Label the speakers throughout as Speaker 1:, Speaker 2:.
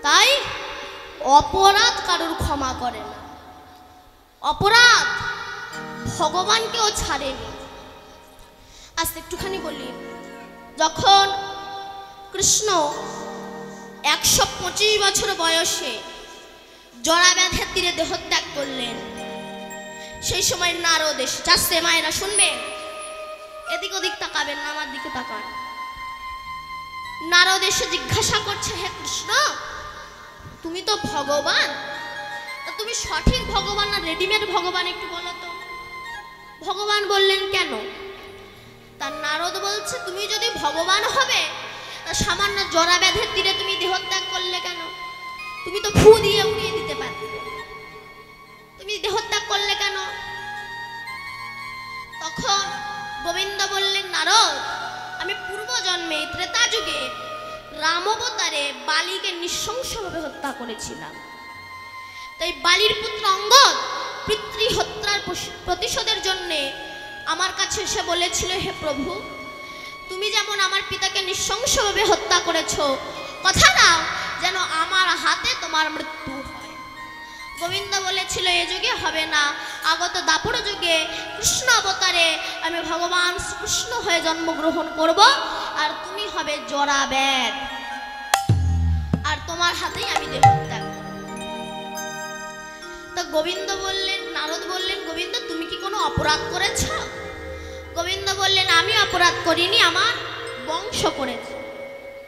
Speaker 1: তাই অপরাধ কারোর ক্ষমা করে না, অপরাধ ভগবানকেও ছাড়েনি। আজ একটুখানি বলি, যখন কৃষ্ণ 125 বছর বয়সে জরাব্যাধের তীরে দেহত্যাগ করলেন, সেই সময় নারদ এসে, চাচ্ছে মায়েরা শুনবে, এদিক ওদিক তাকাবেন না, আমার দিকে তাকান। নারদ এসে জিজ্ঞাসা করছে, হে কৃষ্ণ, তুমি তো ভগবান, তুমি সঠিক ভগবান না রেডিমেড ভগবান, একটু বলো তো। ভগবান বললেন, কেন? তার নারদ বলছে, তুমি যদি ভগবান হবে তা সামান্য জরাব্যাধের তীরে তুমি দেহত্যাগ করলে কেন? তুমি তো ফু দিয়ে উড়িয়ে দিতে পারতে, তুমি দেহত্যাগ করলে কেন? তখন গোবিন্দ বললেন, নারদ, আমি পূর্ব জন্মে ত্রেতা যুগে রাম অবতারে বালিকে নৃশংসভাবে হত্যা করেছিলাম। তাই বালির পুত্র অঙ্গদ পিতৃহত্যার প্রতিশোধের জন্য আমার কাছে এসে বলেছিল, হে প্রভু, তুমি যেমন আমার পিতাকে নৃশংসভাবে হত্যা করেছো, কথা দাও যেন আমার হাতে তোমার মৃত্যু হয়। গোবিন্দ বলেছিল, এ যুগে হবে না, আগত দাপর যুগে কৃষ্ণ অবতারে আমি ভগবান কৃষ্ণ হয়ে জন্মগ্রহণ করব, আর তুমি হবে জরাব্যাধ, আর তোমার হাতেই আমি দেহত্যাগ। তো গোবিন্দ বললেন, নারদ বললেন, গোবিন্দ তুমি কি কোনো অপরাধ করেছ? গোবিন্দ বললেন, আমি অপরাধ করিনি, আমার বংশ করেছে।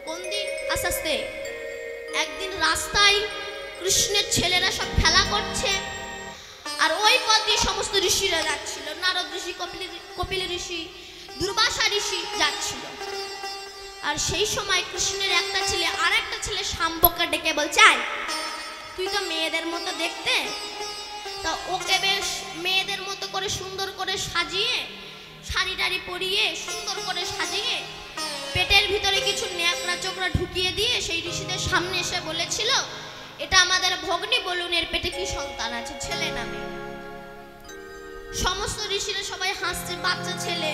Speaker 1: কোন দিন? আস্তে আস্তে একদিন রাস্তায় কৃষ্ণের ছেলেরা সব খেলা করছে, আর ওই পথ দিয়ে সমস্ত ঋষিরা যাচ্ছিল, নারদ ঋষি, কপিল ঋষি, দুর্বাসা ঋষি যাচ্ছিল। আর সেই সময় কৃষ্ণের একটা ছেলে আর একটা ছেলে শাম্বকে ডেকে বলছে, আয়, তুই তো মেয়েদের মতো দেখতে, তা ওকে বেশ মেয়েদের মতো করে সুন্দর করে সাজিয়ে, শাড়ি টাড়ি পরিয়ে সুন্দর করে সাজিয়ে, পেটের ভিতরে কিছু ন্যাকড়া চোকড়া ঢুকিয়ে দিয়ে সেই ঋষিদের সামনে এসে বলেছিল, এটা আমাদের ভগ্নী, বলুন এর পেটে কি সন্তান আছে, ছেলে না মেয়ে? সমস্ত ঋষিরা সবাই হাসছে, বাচ্চা ছেলে।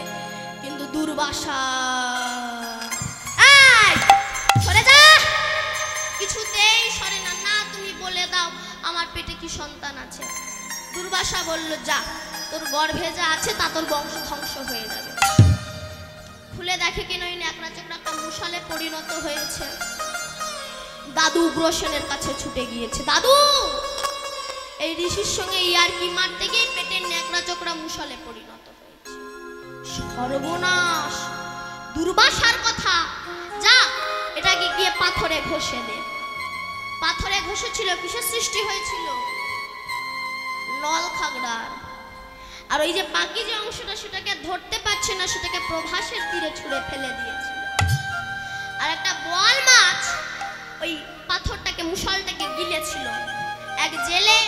Speaker 1: কিন্তু দুর্বাসা, সরে যা, কিছুতেই সরে না, না তুমি বলে দাও আমার পেটে কি সন্তান আছে। দুর্বাসা বলল, যা, তোর গর্ভে যা আছে তা তোর বংশ ধ্বংস হয়ে যাবে। খুলে দেখে কিনা ওই ন্যাকড়া চেকড়া একটা মুষালে পরিণত হয়েছে। দাদু উগ্রসেনের কাছে ছুটে গিয়েছে, দাদু, এই ঋষির সঙ্গে ইয়ার্কি মারতে গিয়ে পেটের ন্যাকড়া চোকড়া মুষালে পরিণত হয়েছে। সর্বনাশ! দুর্বাসার কথা, যা, এটাকে গিয়ে পাথরে ঘষে দে। পাথরে ঘষেছিল, কিসের সৃষ্টি হয়েছিল? নল খাগড়ার। আর ওই যে বাকি যে অংশটা সেটাকে ধরতে পারছে না, সেটাকে প্রভাসের তীরে ছুঁড়ে ফেলে দিয়েছিল। আর একটা বোয়াল মাছ ওই পাথরটাকে, মুষলটাকে গিলেছিল। এক জেলে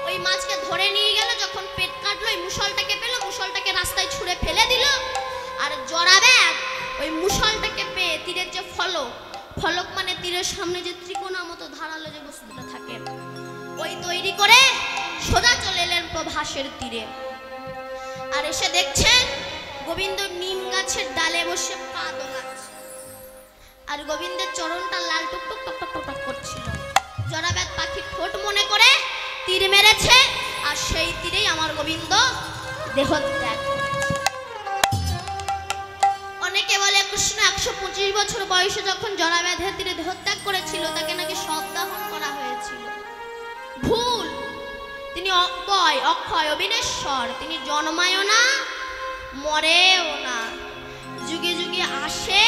Speaker 1: ওই মাছকে ধরে নিয়ে গেল, যখন পেট কাটলো ওই মুষলটাকে পেল, মুষলটাকে রাস্তায় ছুঁড়ে ফেলে দিল। আর জরাব্যাধ ওই মুষলটাকে পেয়ে তীরের যে ফলক মানে তীরের সামনে যে ত্রিকোণার মতো ধারালো যে বস্তুটা থাকে, ওই তৈরি করে সোজা চলে এলেন প্রভাসের তীরে। আর এসে দেখছেন গোবিন্দ নিম গাছের ডালে বসে পা দোলাচ্ছে, আর গোবিন্দের চরণটা লাল টুকটুক টক টক টক করছিল। জরাব্যাধ পাখি ঠোঁট মনে করে তীর মেরেছে, আর সেই তীরেই আমার গোবিন্দ দেহত্যাগ করেছে। অনেকে বলে কৃষ্ণ 125 বছর বয়সে যখন জরাব্যাধের তীরে দেহত্যাগ করেছিল, তাকে নাকি সপ্তাহন করা হয়েছিল। ভুল। তিনি অক্ষয়, অক্ষয়, অবিনেশ্বর। তিনি জন্মায়ও না, মরেও না, যুগে যুগে আসে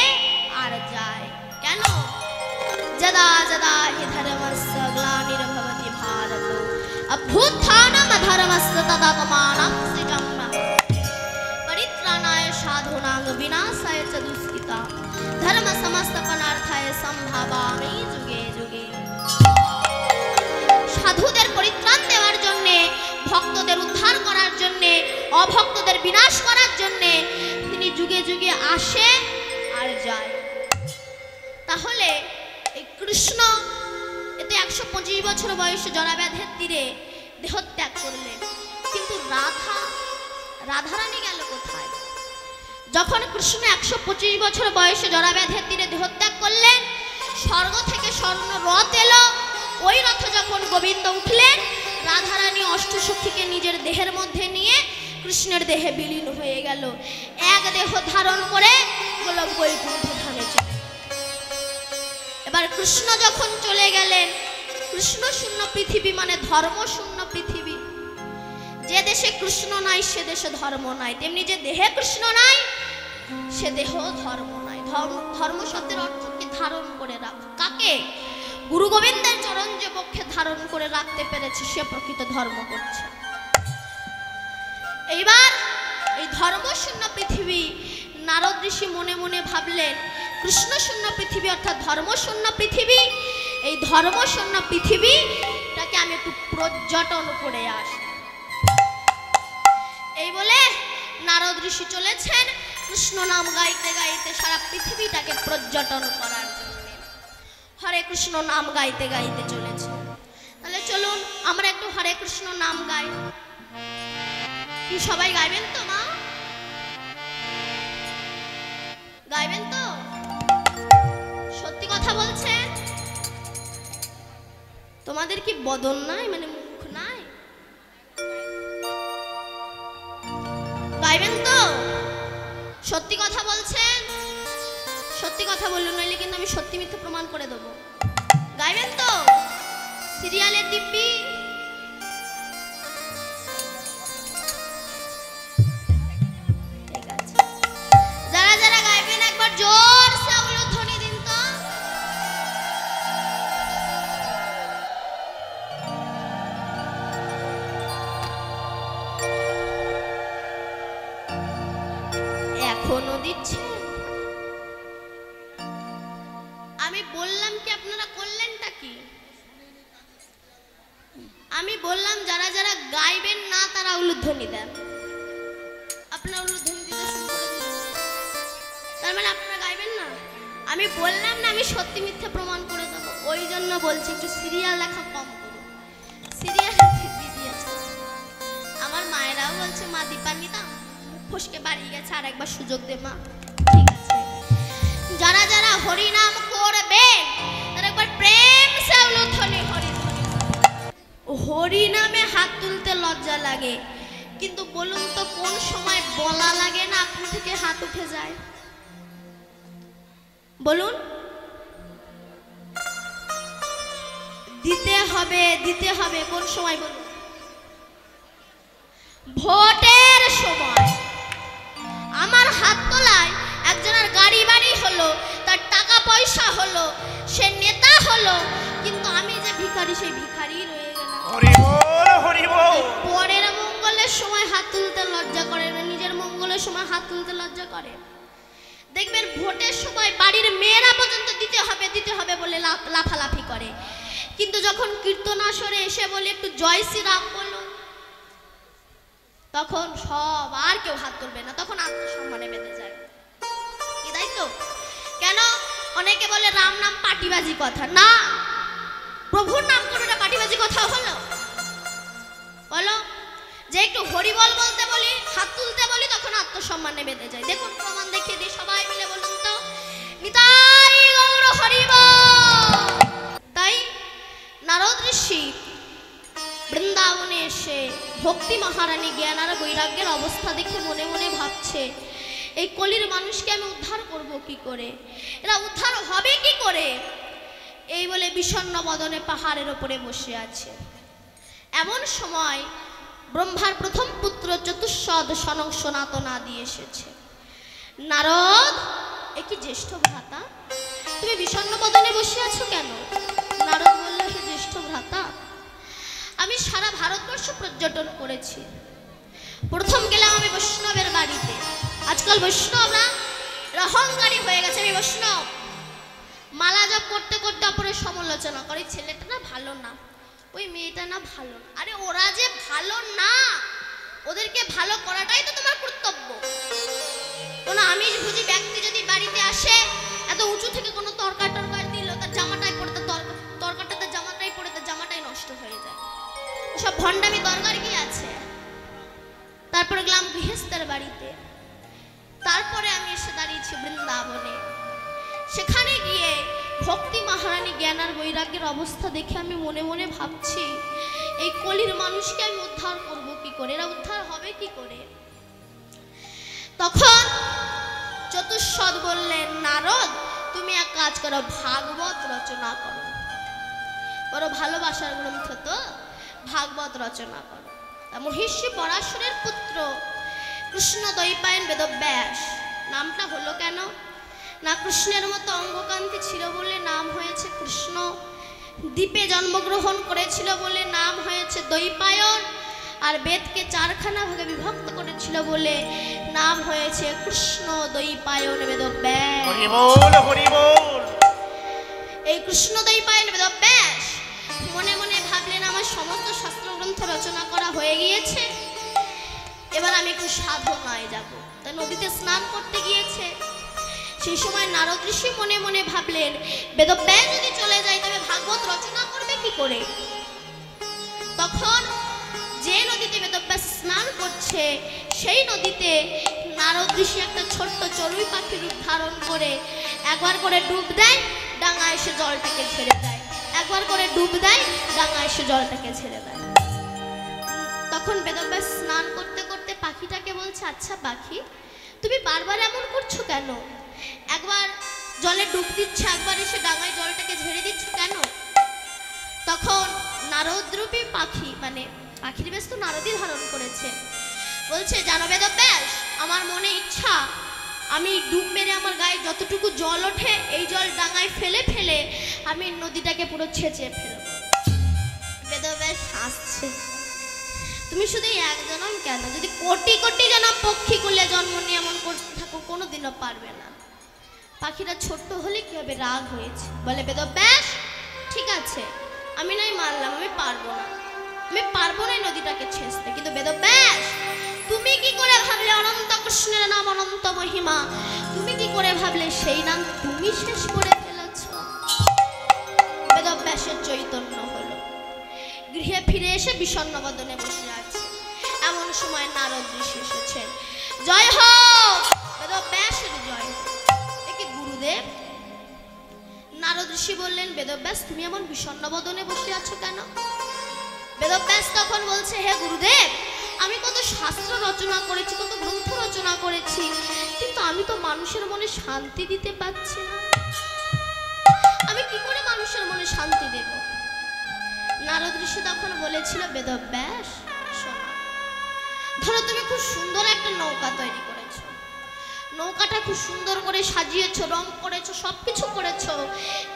Speaker 1: আর যায়। কেন? যদা যদা হি ধর্মস্য গ্লানির্ভবতি ভারত অভ্যুত্থানম ধর্মস্য তদাত্মানাং সৃজন্ম পরিত্রাণায় সাধুনাং বিনাশায় চ দুষ্কৃতা ধর্ম সমস্তপনার্থায় সম্ভাবামি যুগে যুগে। সাধুদের পরিত্রাণ দেওয়ার জন্য, ভক্তদের উদ্ধার করার জন্য, অভক্তদের বিনাশ করার জন্য তিনি যুগে যুগে আসে আর যায়। তাহলে এই কৃষ্ণ এতে 125 বছর বয়সে জরাব্যাধের তীরে দেহত্যাগ করলেন, কিন্তু রাধারানী গেল কোথায়? যখন কৃষ্ণ 125 বছর বয়সে জরাব্যাধের তীরে দেহত্যাগ করলেন, স্বর্গ থেকে স্বর্ণ রথ এলো, গোবিন্দ উঠলেন, রাধারানী অষ্টসখীকে নিজের দেহের মধ্যে নিয়ে কৃষ্ণের দেহে বিলীন হয়ে গেল। এক দেহ ধারণ করে গোলক বৈকুণ্ঠ ধামে চলে। এবার কৃষ্ণ যখন চলে গেলেন, কৃষ্ণ শূন্য পৃথিবী মানে ধর্ম শূন্য পৃথিবী। যে দেশে কৃষ্ণ নাই সে দেশে ধর্ম নাই, তেমনি যে দেহে কৃষ্ণ নাই সে দেহ ধর্ম নাই। ধর্ম শব্দের অর্থ কি? ধারণ করে রাখা। কাকে? গুরু গোবিন্দের চরণ যে পক্ষে ধারণ করে রাখতে পেরেছে সে প্রকৃত ধর্ম করছে। এইবার এই ধর্ম শূন্য পৃথিবী, নারদ ঋষি মনে মনে ভাবলেন কৃষ্ণ শূন্য পৃথিবী অর্থাৎ ধর্ম শূন্য পৃথিবী, এই ধর্ম শূন্য পৃথিবীটাকে আমি একটু পর্যটন করে আসি। এই বলে নারদ ঋষি চলেছেন কৃষ্ণ নাম গাইতে গাইতে সারা পৃথিবীটাকে পর্যটন করার জন্য। হরে কৃষ্ণ নাম গাইতে গাইতে চলেছে। তাহলে চলুন আমরা একটু হরে কৃষ্ণ নাম গাই। কি সবাই গাইবেন তো মা? গাইবেন তো? সত্যি কথা বলছেন? তোমাদের কি বদন নাই, মানে মুখ নাই? গাইবেন তো? সত্যি কথা বলছেন? সত্যি কথা বলুন, নইলে কিন্তু আমি সত্যি মিথ্যে প্রমাণ করে দেবো। গাইবেন তো? সিরিয়ালের দিব্যি ঠিক আছে। যারা যারা গাইবেন একবার জোর সে উলুধ্বনি দিন তো। এখনো দিচ্ছে? আমি বললাম কি, আপনারা করলেনটা কি? আমি বললাম যারা যারা গাইবেন না তারা উলুধ্বনি দেন। আপনারা উলুধ্বনি দিতে শুরু করে দিলেন, তার মানে আপনারা গাইবেন না। আমি বললাম না আমি সত্যি মিথ্যে প্রমাণ করে দেবো, ওই জন্য বলছি একটু সিরিয়াল লেখা কম করুন। সিরিয়াল দিয়েছে আমার মায়েরাও বলছে মা দীপান্বিতা মুখ ফসকে বাড়িয়ে গেছে, আর একবার সুযোগ দে মা। ঠিক আছে, যারা যারা হরি নাম করবেন তারা একবার প্রেম সে উলুধ্বনি হরি ধ্বনি। হরি নামে হাত তুলতে লজ্জা লাগে, কিন্তু বলুন তো কোন সময় বলা লাগে না আপনি থেকে হাত উঠে যায়? বলুন। দিতে হবে, দিতে হবে। কোন সময় বলুন? ভোটের সময়। আমার হাত তোলায় একজনের গাড়ি বাড়ি হলো, তার টাকা পয়সা হলো, সে নেতা হলো, কিন্তু আমি যে ভিখারি সেই ভিখারি রয়ে গেলাম। হরি বল, হরি বল। পরের মঙ্গলের সময় হাত তুলতে লজ্জা করে না, নিজের মঙ্গলের সময় হাত তুলতে লজ্জা করে। দেখবেন ভোটের সময় বাড়ির মেয়েরা পর্যন্ত দিতে হবে দিতে হবে বলে লাফালাফি করে, কিন্তু যখন কীর্তন আসরে এসে বলে একটু জয় শ্রীরাম বলো, তখন সব আর কেউ হাত তুলবে না, তখন আত্মসম্মানে বেঁধে যায়। কি তাই তো? কেন? অনেকে বলে রাম নাম পাটিবাজি কথা। না, প্রভুর নাম কোনটা পাটিবাজি কথা হলো? বলো, যে একটু হরিবল বলতে বলি, হাত তুলতে বলি, তখন আত্মসম্মানে বেঁধে যায়। দেখুন প্রমাণ দেখিয়ে দিই, সবাই মিলে বলুন তো, নিতাই গৌর হরিবল। তাই নারদ ঋষি বৃন্দাবনে এসে ভক্তি মহারানী জ্ঞান আর বৈরাগ্যের অবস্থা দেখে মনে মনে ভাবছে এই কলির মানুষকে আমি উদ্ধার করব কি করে, এরা উদ্ধার হবে কি করে। এই বলে বিষণ্ণ বদনে পাহাড়ের ওপরে বসে আছে। এমন সময় ব্রহ্মার প্রথম পুত্র চতুষ্পদ সনং সনাতন আদি এসেছে। নারদ, এ কি জ্যেষ্ঠ ভ্রাতা, তুমি বিষণ্ণ বদনে বসে আছো কেন? নারদ বলল, হে জ্যেষ্ঠ ভ্রাতা, আমি সারা ভারতবর্ষ পর্যটন করেছি। প্রথম গেলাম আমি বৈষ্ণবের বাড়িতে। আজকাল বৈষ্ণবরা অহংকারী হয়ে গেছে। আমি বৈষ্ণব, মালা জপ করতে করতে অপরের সমালোচনা করে, ছেলেটা না ভালো না, ওই মেয়েটা না ভালো না। আরে ওরা যে ভালো না, ওদেরকে ভালো করাটাই তো তোমার কর্তব্য। কোনো আমিষ ভুজি ব্যক্তি যদি বাড়িতে আসে, এত উঁচু থেকে কোনো তরকার দিল, তার জামাটাই পড়তে তরকারটাতে জামাটাই পড়ে তার জামাটাই নষ্ট হয়ে যায়। সব ভণ্ডামি দরকার কি আছে? তারপরে গেলাম গৃহস্থের বাড়িতে। তারপরে আমি এসে দাঁড়িয়েছি বৃন্দাবনে। সেখানে গিয়ে ভক্তি মহারানী জ্ঞান আর বৈরাগ্যের অবস্থা দেখে আমি মনে মনে ভাবছি, এই কলির মানুষকে আমি উদ্ধার করব কি করে, এরা উদ্ধার হবে কি করে। তখন চতুষ্পদ বললেন, নারদ তুমি এক কাজ করো, ভাগবত রচনা করো। বড় ভালোবাসার গ্রন্থ তো, ভাগবত রচনা করো। তা মহিষী পরাশরের পুত্র কৃষ্ণ দ্বৈপায়ন বেদব্যাস নামটা হলো কেন না, কৃষ্ণের মতো অঙ্গকান্তি ছিল বলে নাম হয়েছে কৃষ্ণ। দ্বীপে জন্মগ্রহণ করেছিল বলে নাম হয়েছে দ্বৈপায়ন। আর বেদকে চারখানা ভাগে বিভক্ত করেছিল বলে নাম হয়েছে কৃষ্ণ দ্বৈপায়ন বেদব্যাস।
Speaker 2: হরি বল, হরি বল।
Speaker 1: এই কৃষ্ণ দ্বৈপায়ন বেদব্যাস মনে মনে ভাবলেন, আমার সমস্ত শাস্ত্র গ্রন্থ রচনা করা হয়ে গিয়েছে, এবার আমি একটু সাধনায় যাব। তাই নদীতে স্নান করতে গিয়েছে। সেই সময় নারদ ঋষি মনে মনে ভাবলেন, বেদব্যাস যদি চলে যায় তবে ভাগবত রচনা করবে কি করে। তখন যে নদীতে বেদব্যাস স্নান করছে সেই নদীতে নারদ ঋষি একটা ছোট্ট চড়ুই পাখির রূপ ধারণ করে একবার করে ডুব দেয়, ডাঙা এসে জলটাকে ছেড়ে দেয়, একবার করে ডুব দেয়, ডাঙা এসে জলটাকে ছেড়ে দেয়। তখন বেদব্যাস স্নান করতে করতে পাখিটাকে বলছে, আচ্ছা পাখি তুমি বারবার এমন করছো কেন, একবার জলে ডুব দিচ্ছ, একবার এসে ডাঙায় জলটাকে ঝেড়ে দিচ্ছ কেন। তখন নারদরূপী পাখি, মানে পাখির বেশ তো নারদই ধারণ করেছে, বলছে, জানো বেদব্যাস আমার মনে ইচ্ছা আমি ডুব মেরে আমার গায়ে যতটুকু জল ওঠে এই জল ডাঙায় ফেলে ফেলে আমি নদীটাকে পুরো ছেঁচে ফেলব। বেদব্যাস হাসছে, তুমি শুধু এক জনম কেন, যদি কোটি কোটি জন পক্ষী কুলে জন্ম নিয়ে এমন করতে থাকো কোনোদিনও পারবে না। পাখিটা ছোট্ট হলে কি হবে, রাগ হয়েছে, বলে বেদব্যাস ঠিক আছে আমি নাই মানলাম, আমি পারবো না, আমি পারবো না এই নদীটাকে ছেঁচতে। কিন্তু বেদব্যাস তুমি কি করে ভাবলে অনন্ত কৃষ্ণের নাম অনন্ত মহিমা, তুমি কি করে ভাবলে সেই নাম তুমি শেষ করে ফেলেছ। বেদব্যাসের চৈতন্য হলো, গৃহে ফিরে এসে বিষণ্ণ বদনে বসে আছে। এমন সময় নারদ ঋষি এসেছেন। জয় হোক, বেদব্যাসের জয় হোক। একে গুরুদেব। নারদ ঋষি বললেন, বেদব্যাস তুমি এমন বিষণ্ণ বদনে বসে আছো কেন। বেদব্যাস তখন বলছে, হে গুরুদেব আমি কত শাস্ত্র রচনা করেছি, কত গ্রন্থ রচনা করেছি, কিন্তু আমি তো মানুষের মনে শান্তি দিতে পারছি না, আমি কি করে মানুষের মনে শান্তি দেব। নারদ ঋষি তখন বলেছিল, বেদব্যাস শোনো, ধরো তুমি খুব সুন্দর একটা নৌকা তৈরি করেছো, নৌকাটা খুব সুন্দর করে সাজিয়েছো, রং করেছো, সবকিছু করেছো,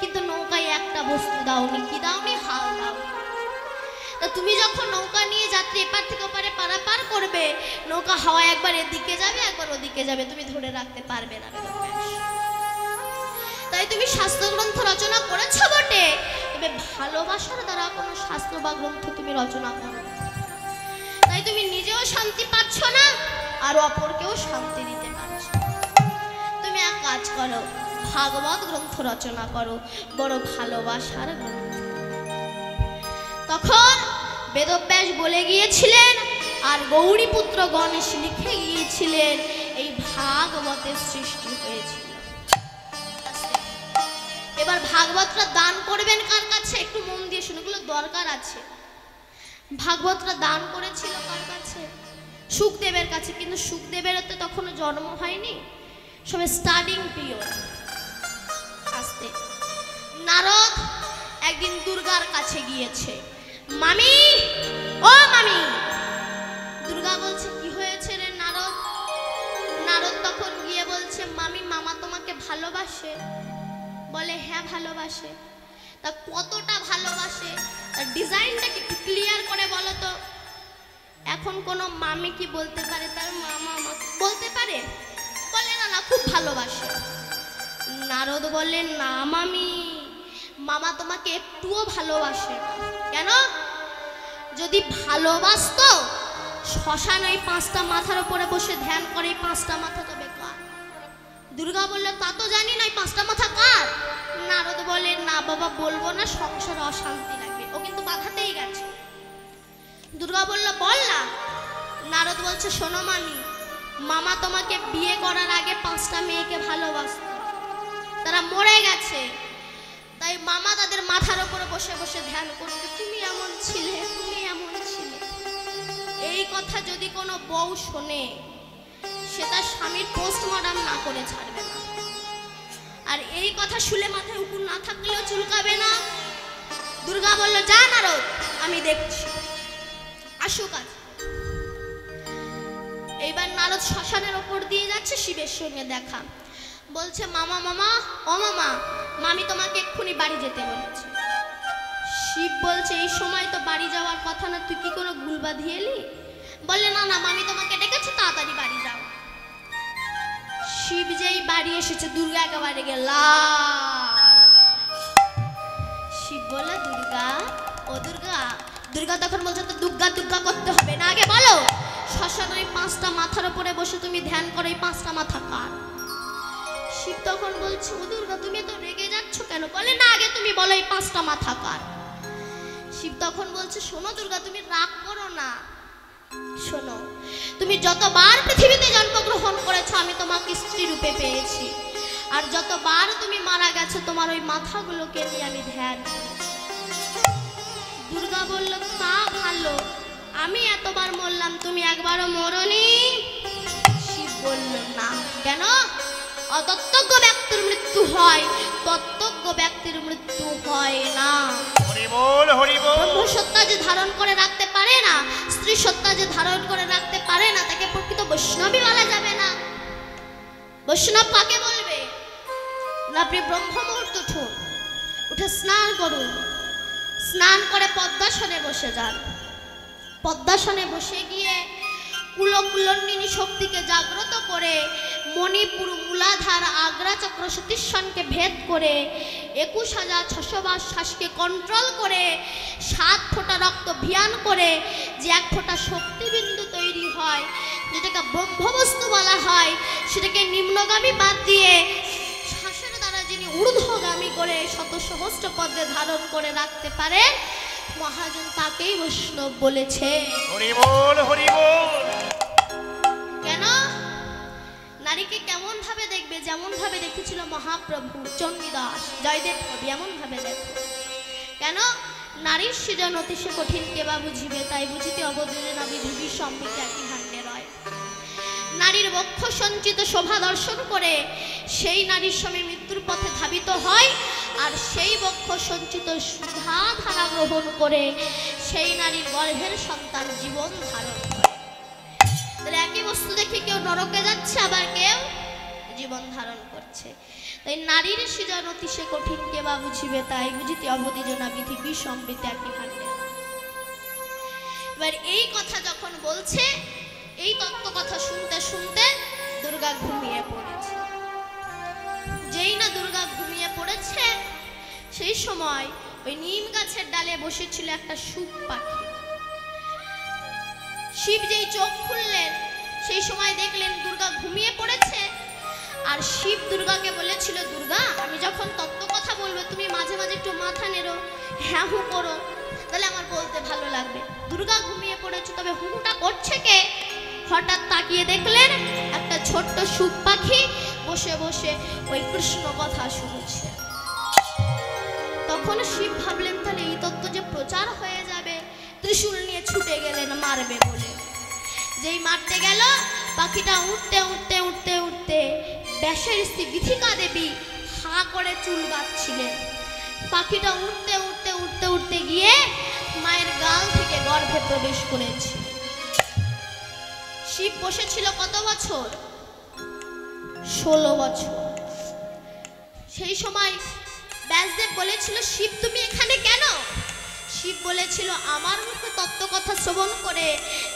Speaker 1: কিন্তু নৌকায় একটা বস্তু দাওনি। কি দাওনি? হাল দাওনি। তা তুমি যখন নৌকা নিয়ে যাত্রী এপার থেকে ওপারে পারাপার করবে, নৌকা হাওয়া একবার এদিকে যাবে একবার ওদিকে যাবে, তুমি ধরে রাখতে পারবে না বেদব্যাস। তাই তুমি শাস্ত্র গ্রন্থ রচনা করেছো বটে, তবে ভালোবাসার দ্বারা কোনো শাস্ত্র বা গ্রন্থ তুমি রচনা করো, তাই তুমি নিজেও শান্তি পাচ্ছ না আর অপরকেও শান্তি দিতে পারছো। তুমি এক কাজ করো, ভাগবত গ্রন্থ রচনা করো, বড় ভালোবাসার গ্রন্থ। তখন বেদব্যাস বলে গিয়েছিলেন আর গৌরীপুত্র গণেশ লিখে গিয়েছিলেন, এই ভাগবতের সৃষ্টি হয়েছিল। এবার ভাগবতটা দান করবেন কার কাছে, একটু মন দিয়ে শুনে, এগুলো দরকার আছে। ভাগবতটা দান করেছিল কার কাছে? শুকদেবের কাছে। কিন্তু শুকদেবের তো তখনও জন্ম হয়নি, সবে স্টার্টিং পিরিয়ড। আসতে নারদ একদিন দুর্গার কাছে গিয়েছে, মামি ও মামি। দুর্গা বলছে, কি হয়েছে রে নারদ? নারদ তখন গিয়ে বলছে, মামি মামা তোমাকে ভালোবাসে। বলে, হ্যাঁ ভালোবাসে। তা কতটা ভালোবাসে, তার ডিজাইনটাকে একটু ক্লিয়ার করে বলো তো। এখন কোনো মামি কি বলতে পারে তার মামা বলতে পারে? বলে, না না খুব ভালোবাসে। নারদ বললেন, না মামি, মামা তোমাকে একটুও ভালোবাসে না। কেন? যদি ভালোবাসতো শ্মশান ওই 5টা মাথার উপরে বসে ধ্যান করে, 5টা মাথা তবে কার? দুর্গা বললে, তা তো জানি না, 5টা মাথা কার? নারদ বলে, না বাবা বলবো না, সংসারে অশান্তি লাগবে। ও কিন্তু বাধাতেই গেছে। দুর্গা বলল, বল না। নারদ বলছে, শোনো মামি, মামা তোমাকে বিয়ে করার আগে 5টা মেয়েকে ভালোবাসত, তারা মরে গেছে। তাই মামা তাদের মাথার উপরে বসে বসে ধ্যান করতে, তুমি এমন ছিলে, তুমি এমন ছিলে। এই কথা যদি কোনো বউ শোনে, সে তার স্বামীর পোস্টমর্টম না করে ছাড়বে না। আর এই কথা শুলে মাথায় উকুন না থাকলেও চুলকাবে না। দুর্গা বলল, যা নারদ, আমি দেখছি, আসুক আজ। এইবার নারদ শ্মশানের ওপর দিয়ে যাচ্ছে, শিবের সঙ্গে দেখা। বলছে, মামা মামা, ও মামা, মামি তোমাকে এক্ষুনি বাড়ি যেতে বলেছে। শিব বলছে, এই সময় তো বাড়ি যাওয়ার কথা না, তুই কি কোনো ভুল বাঁধিয়ে এলি? বলে, না না, মামি তোমাকে ডেকেছে, তাড়াতাড়ি বাড়ি যাও। শিব যেই বাড়ি এসেছে, দুর্গা একেবারে গেল। শিব বলে, দুর্গা, ও দুর্গা। দুর্গা তখন বলছে, তো দুর্গা দুর্গা করতে হবে না, আগে বলো শ্মশানে ওই 5টা মাথার উপরে বসে তুমি ধ্যান করো, এই 5টা মাথা কার? শিব তখন বলছে, ও দুর্গা, তুমি তো রেগে যাচ্ছ কেন? বলে, না, আগে তুমি বলো এই 5টা মাথা কার? শিব তখন বলছে, শোনো দুর্গা, তুমি রাগ করো না, শোনো, তুমি যতবার পৃথিবীতে জন্মগ্রহণ করেছো আমি তোমাকে স্ত্রী রূপে পেয়েছি, আর যতবার তুমি মারা গেছো তোমার ওই মাথাগুলোকে নিয়ে আমি ধ্যান করেছি। দুর্গা বলল, তা ভালো, আমি এতবার মরলাম, তুমি একবারও মরনি। শিব বলল, না। কেন? অতত্ত্বজ্ঞ ব্যক্তির মৃত্যু হয়, তত্ত্বজ্ঞ ব্যক্তির মৃত্যু হয় না।
Speaker 2: হরি বল, হরি বল।
Speaker 1: ব্রহ্ম সত্তা যে ধারণ করে রাখতে পারে না, স্ত্রী সত্তা যে ধারণ করে রাখতে পারে না, তাকে প্রকৃত বৈষ্ণবী বলা যাবে না। বৈষ্ণব কাকে বলবে? আপনি ব্রহ্ম মুহূর্ত উঠে স্নান করুন, স্নান করে পদ্মাসনে বসে যান। পদ্মাসনে বসে গিয়ে কুলকুলন্ডিনী শক্তিকে জাগ্রত করে মণিপুর, মূলাধার, আগ্রা চক্র, সতীশ্বনকে ভেদ করে 21,600 শ্বাসকে কন্ট্রোল করে 7 ফোঁটা রক্ত ভিয়ান করে যে 1 ফোঁটা শক্তিবিন্দু তৈরি হয়, যেটাকে ব্রহ্মবস্তু বলা হয়, সেটাকে নিম্নগামী বাদ দিয়ে শ্বাসের দ্বারা যিনি ঊর্ধ্বগামী করে শত সহস্র পদে ধারণ করে রাখতে পারে, মহাজন তাকেই বৈষ্ণব বলেছে।
Speaker 2: হরি বল, হরি বল।
Speaker 1: কেন? নারীকে কেমন ভাবে দেখবে? যেমন ভাবে দেখেছিল মহাপ্রভু চণ্ডীদাস, জয়দেব কবি, এমন ভাবে দেখো। কেন? নারীর সৃজন অতিশয় কঠিন, কেবা বুঝিবে, তাই বুঝিতে অবদূরে না বিধি সম্মিত একই ভাণ্ডে রয়। নারীর বক্ষ সঞ্চিত শোভা দর্শন করে সেই নারীর স্বামী মৃত্যুর পথে ধাবিত হয়, আর সেই বক্ষ সঞ্চিত সুধা ধারা গ্রহণ করে সেই নারীর গর্ভের সন্তান জীবন ধারণ করে। তাহলে একই বস্তু দেখে কেউ নরকে যাচ্ছে, আবার কেউ জীবন ধারণ করছে। তাই নারীর সৃজন অতিশয় কঠিন, কেবা বুঝিবে, তাই বুঝিতে অবধি জনা বিধি বিসম্বিত একই ভাণ্ডে। এবার এই কথা যখন বলছে, এই তত্ত্ব কথা শুনতে শুনতে দুর্গা ঘুমিয়ে পড়েছে। যেই না দুর্গা ঘুমিয়ে পড়েছে, সেই সময় ওই নিম গাছের ডালে বসেছিল একটা শুক পাখি। শিব যেই চোখ খুললেন, সেই সময় দেখলেন দুর্গা ঘুমিয়ে পড়েছে। আর শিব দুর্গাকে বলেছিল, দুর্গা, আমি যখন তত্ত্ব কথা বলবো তুমি মাঝে মাঝে একটু মাথা নেড়ো, হ্যাঁ হু করো, তাহলে আমার বলতে ভালো লাগবে। দুর্গা ঘুমিয়ে পড়েছে, তবে হুটা করছে কে? হঠাৎ তাকিয়ে দেখলেন একটা ছোট্ট শুক পাখি বসে বসে ওই কৃষ্ণ কথা শুনছে। তখন শিব ভাবলেন, তাহলে এই তত্ত্ব যে প্রচার হয়ে যাবে, ত্রিশূল নিয়ে ছুটে গেলেন মারবে বলে। যেই মারতে গেল, পাখিটা উঠতে উঠতে উঠতে উঠতে ব্যাসের স্ত্রী বিথিকা দেবী হাঁ করে চুল বাঁধছিলেন। পাখিটা উঠতে উঠতে উঠতে উঠতে গিয়ে মায়ের গাল থেকে গর্ভে প্রবেশ করেছে। শিব বসেছিল কত বছর? 16 বছর। সেই সময় ব্যাসদেব বলেছিল, শিব তুমি এখানে কেন? শিব বলেছিল, আমার মুখে তত্ত্ব কথা শ্রবণ করে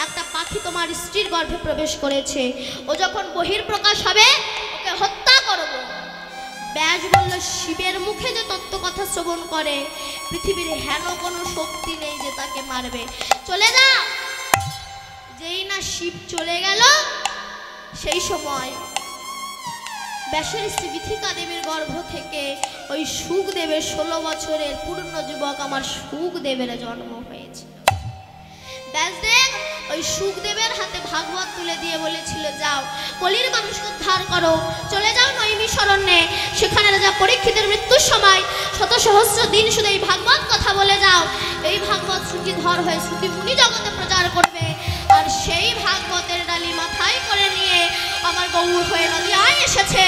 Speaker 1: একটা পাখি তোমার স্ত্রীর গর্ভে প্রবেশ করেছে, ও যখন বহির্প্রকাশ হবে ওকে হত্যা করব। ব্যাস বলল, শিবের মুখে যে তত্ত্ব কথা শ্রবণ করে পৃথিবীর হেন কোনো শক্তি নেই যে তাকে মারবে, চলে যা। যেই না শিব চলে গেল, সেই সময় ব্যাসের স্ত্রী বিথিকা দেবীর গর্ভ থেকে ওই শুকদেবের 16 বছরের পূর্ণ যুবক আমার শুকদেবের জন্ম হয়েছে। ব্যাসদেব ওই সুখদেবের হাতে ভাগবত তুলে দিয়ে বলেছিল, যাও কলির মানুষকে উদ্ধার করো, চলে যাও নৈমিষারণ্যে, সেখানে রাজা পরীক্ষিতের মৃত্যুর সময় শত সহস্র দিন শুধু এই ভাগবত কথা বলে যাও। এই ভাগবত শ্রুতিধর হয়ে শ্রুতি মুনি জগতে প্রচার করবে, আর সেই ভাগবতের ডালি মাথায় করে নিয়ে আমার গৌর হয়ে নদিয়ায় এসেছে।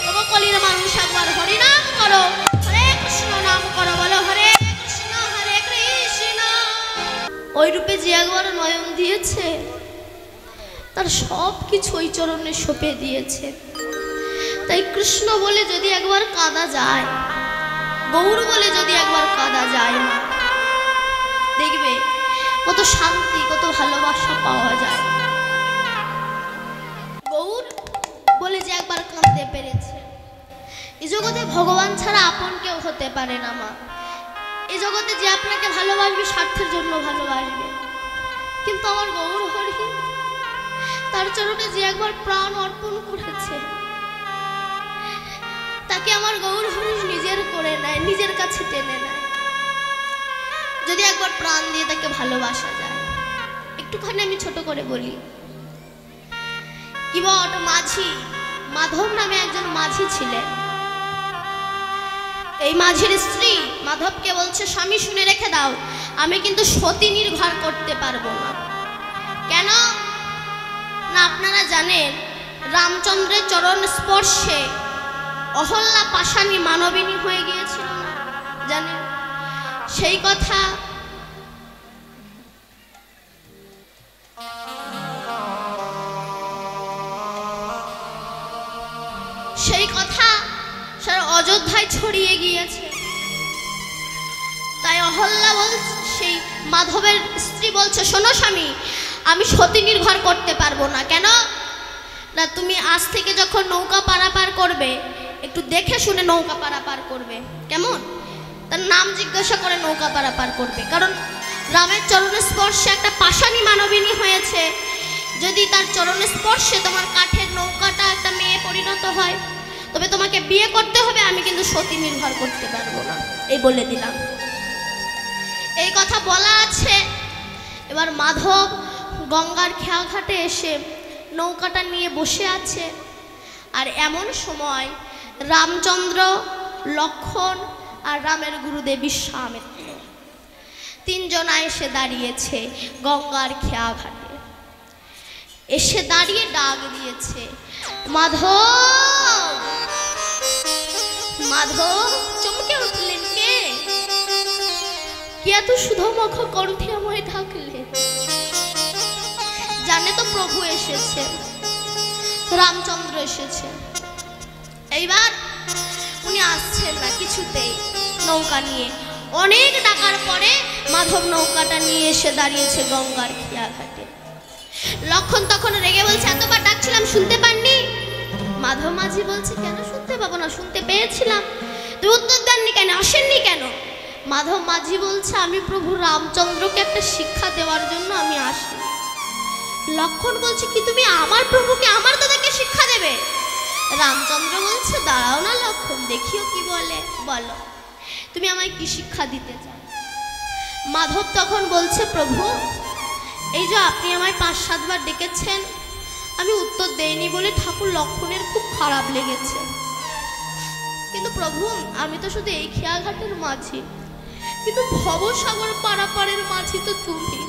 Speaker 1: ও কলির মানুষ একবার হরিনাম করো, হরে কৃষ্ণ নাম করো, বলো হরে কৃষ্ণ হরে কৃষ্ণ। ওই রূপে যে একবার নয়ন দিয়েছে, তার সব কিছু ওই চরণে সঁপে দিয়েছে। তাই কৃষ্ণ বলে যদি একবার কাঁদা যায়, গৌর বলে যদি একবার কাঁদা যায় না, দেখবে কত শান্তি, কত ভালোবাসা পাওয়া যায়। গৌর বলে যে একবার কাঁদতে পেরেছে, এই জগতে ভগবান ছাড়া আপন কেউ হতে পারে না মা। এই জগতে যে আপনাকে ভালোবাসবে স্বার্থের জন্য ভালোবাসবে, কিন্তু আমার গৌর হরি তার চরণে যে একবার প্রাণ অর্পণ করেছে, তাকে আমার গৌর হরি নিজের করে নেয়, নিজের কাছে টেনে নেয়। যদি একবার প্রাণ দিয়ে তাকে ভালোবাসা যায়। একটুখানি আমি ছোট করে বলি, কিবট মাঝি মাধব নামে একজন মাঝি ছিলেন। এই মাঝির স্ত্রী মাধবকে বলছে, স্বামী শুনে রেখে দাও, আমি কিন্তু সতী নির্ভর করতে পারবো না। কেন না আপনারা জানেন, রামচন্দ্রের চরণ স্পর্শে অহল্যা পাশানি মানবিনী হয়ে গিয়েছিল না, জানেন? সেই কথা সারা অযোধ্যায় ছড়িয়ে গিয়েছে। তাই অহল্যা বলছে, সেই মাধবের স্ত্রী বলছে, শোনো স্বামী, আমি সতী নির্ভর করতে পারবো না। কেন না, তুমি আজ থেকে যখন নৌকা পারাপার করবে, একটু দেখে শুনে নৌকা পারাপার করবে, কেমন? তার নাম জিজ্ঞাসা করে নৌকা পারাপার করবে, কারণ রামের চরণের স্পর্শে একটা পাশানি মানবিনী হয়েছে। যদি তার চরণের স্পর্শে তোমার কাঠের নৌকাটা একটা মেয়ে পরিণত হয়, তবে তোমাকে বিয়ে করতে হবে, আমি কিন্তু সতী নির্ভর করতে পারবো না, এই বলে দিলাম। এই কথা বলা আছে। এবার মাধব গঙ্গার খেয়া ঘাটে এসে নৌকাটা নিয়ে বসে আছে, আর এমন সময় রামচন্দ্র, লক্ষণ আর রামের গুরুদেব বিশ্বামিত্র তিনজনা এসে দাঁড়িয়েছে গঙ্গার খেয়া ঘাটে। এসে দাঁড়িয়ে ডাক দিয়েছে, মাধব মাধব। চমকে উঠলেন, কে এত সুধমুখ কণ্ঠে আমায় ডাকলে? জানে তো প্রভু এসেছে, রামচন্দ্র এসেছে। এইবার উনি আসছেন না কিছুতেই নৌকা নিয়ে। অনেক ডাকার পরে মাধব নৌকাটা নিয়ে এসে দাঁড়িয়েছে গঙ্গার খেয়া ঘাটে। লক্ষণ তখন রেগে বলছে, এতবার ডাকছিলাম শুনতে পাননি? মাধব মাঝি বলছে, কেন শুনতে পাবো না, শুনতে পেয়েছিলাম, তুমি উত্তর দেননি কেন, আসেননি কেন? মাধব মাঝি বলছে, আমি প্রভু রামচন্দ্রকে একটা শিক্ষা দেওয়ার জন্য আমি আসি। লক্ষণ বলছে, কি তুমি আমার প্রভুকে, আমার দাদাকে শিক্ষা দেবে? রামচন্দ্র বলছে, দাঁড়াও না লক্ষণ, দেখিও কি বলে, বলো তুমি আমায় কি শিক্ষা দিতে চাও? মাধব তখন বলছে, প্রভু এই যে আপনি আমায় 5-7 বার ডেকেছেন, আমি উত্তর দেইনি বলে ঠাকুর লক্ষণের খুব খারাপ লেগেছে। কিন্তু প্রভু আমি তো শুধু এই খেয়াঘাটের মাঝি, কিন্তু ভবসাগর পারাপারের মাঝি তো তুমি।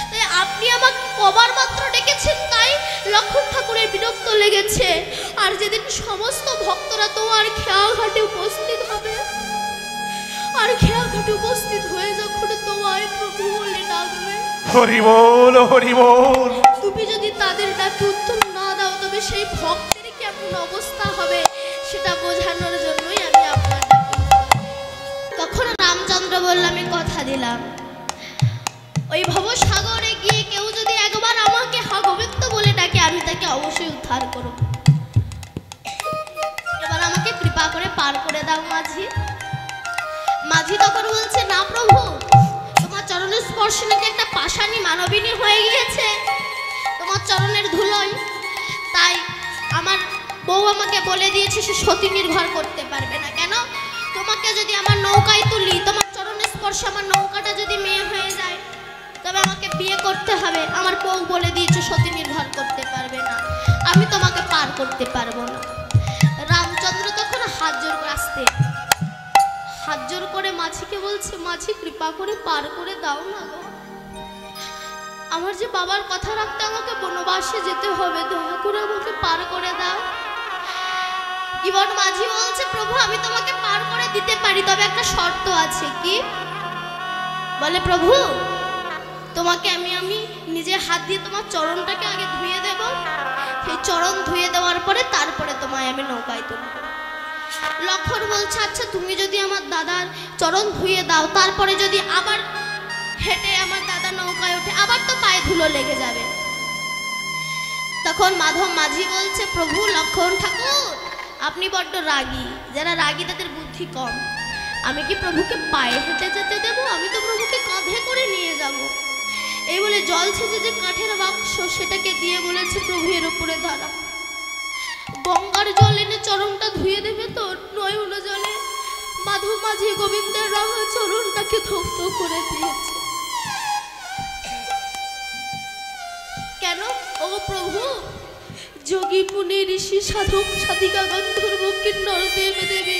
Speaker 1: তাই আপনি আমাকে কবার মাত্র ডেকেছেন, তাই লক্ষণ ঠাকুরের বিরক্ত লেগেছে। আর যেদিন সমস্ত ভক্তরা তোমার খেয়াঘাটে উপস্থিত হবে, আর খেয়াঘাটে উপস্থিত হয়ে যখন তোমায় প্রভু বলে ডাকবে,
Speaker 2: হরি বল হরি বল,
Speaker 1: তুমি যদি তাদের ডাকে উত্তর না দাও, তবে সেই ভক্তের কেমন অবস্থা হবে সেটা বোঝানোর জন্যই আমি আপনার ডাকি। তখন রামচন্দ্র বলল, আমি কথা দিলাম, ওই ভবসাগরে গিয়ে কেউ যদি একবার আমাকে গোবিন্দ বলে ডাকে, আমি তাকে অবশ্যই উদ্ধার করব। এবার আমাকে কৃপা করে পার করে দাও মাঝি। মাঝি তখন বলছে, না প্রভু, তোমার চরণের স্পর্শ নাকি একটা পাশানি মানবিনী হয়ে গিয়েছে তোমার চরণের ধুলোয়, তাই আমার বউ আমাকে বলে দিয়েছে সে সতী নির্ভর করতে পারবে না। কেন? তোমাকে যদি আমার নৌকায় তুলি, তোমার চরণের স্পর্শে আমার নৌকাটা যদি মেয়ে হয়ে যায়, তবে আমাকে বিয়ে করতে হবে। আমার বউ বলে দিয়েছে সতী নির্ভর করতে পারবে না, আমি তোমাকে পার করতে পারবো না। রামচন্দ্র তখন হাত জোর করে আসতে, হাত জোর করে মাঝিকে বলছে, মাঝি কৃপা করে পার করে দাও না গো, আমার যে বাবার কথা রাখতে আমাকে বনবাসে যেতে হবে, দয়া করে আমাকে পার করে দাও। জীবন মাঝি বলছে, প্রভু আমি তোমাকে পার করে দিতে পারি, তবে একটা শর্ত আছে। কি? বলে, প্রভু তোমাকে আমি নিজের হাত দিয়ে তোমার চরণটাকে আগে ধুয়ে দেব, সেই চরণ ধুয়ে দেওয়ার পরে তারপরে তোমায় আমি নৌকায় তুলব। লক্ষণ বলছে, আচ্ছা তুমি যদি আমার দাদার চরণ ধুয়ে দাও, তারপরে যদি আবার হেঁটে আমার দাদা নৌকায় ওঠে, আবার তো পায়ে ধুলো লেগে যাবে। তখন মাধব মাঝি বলছে, প্রভু লক্ষণ ঠাকুর আপনি বড্ড রাগী, যারা রাগী তাদের বুদ্ধি কম, আমি কি প্রভুকে পায়ে হেঁটে যেতে দেবো? আমি তো প্রভুকে কাঁধে করে নিয়ে যাব। এই বলে জল ছেঁচে যে কাঠের বাক্স সেটাকে দিয়ে বলেছে, প্রভু এর উপরে দাঁড়া, গঙ্গার জল এনে চরণটা ধুয়ে দেবে তো? নয়ন জলে মাধব মাঝি গোবিন্দের রাঙা চরণটাকে ধৌত করে দিয়েছে। কেন? ও প্রভু, যোগী মুনি ঋষি সাধক সাধিকা গন্ধর্ব কিন্নর দেব দেবী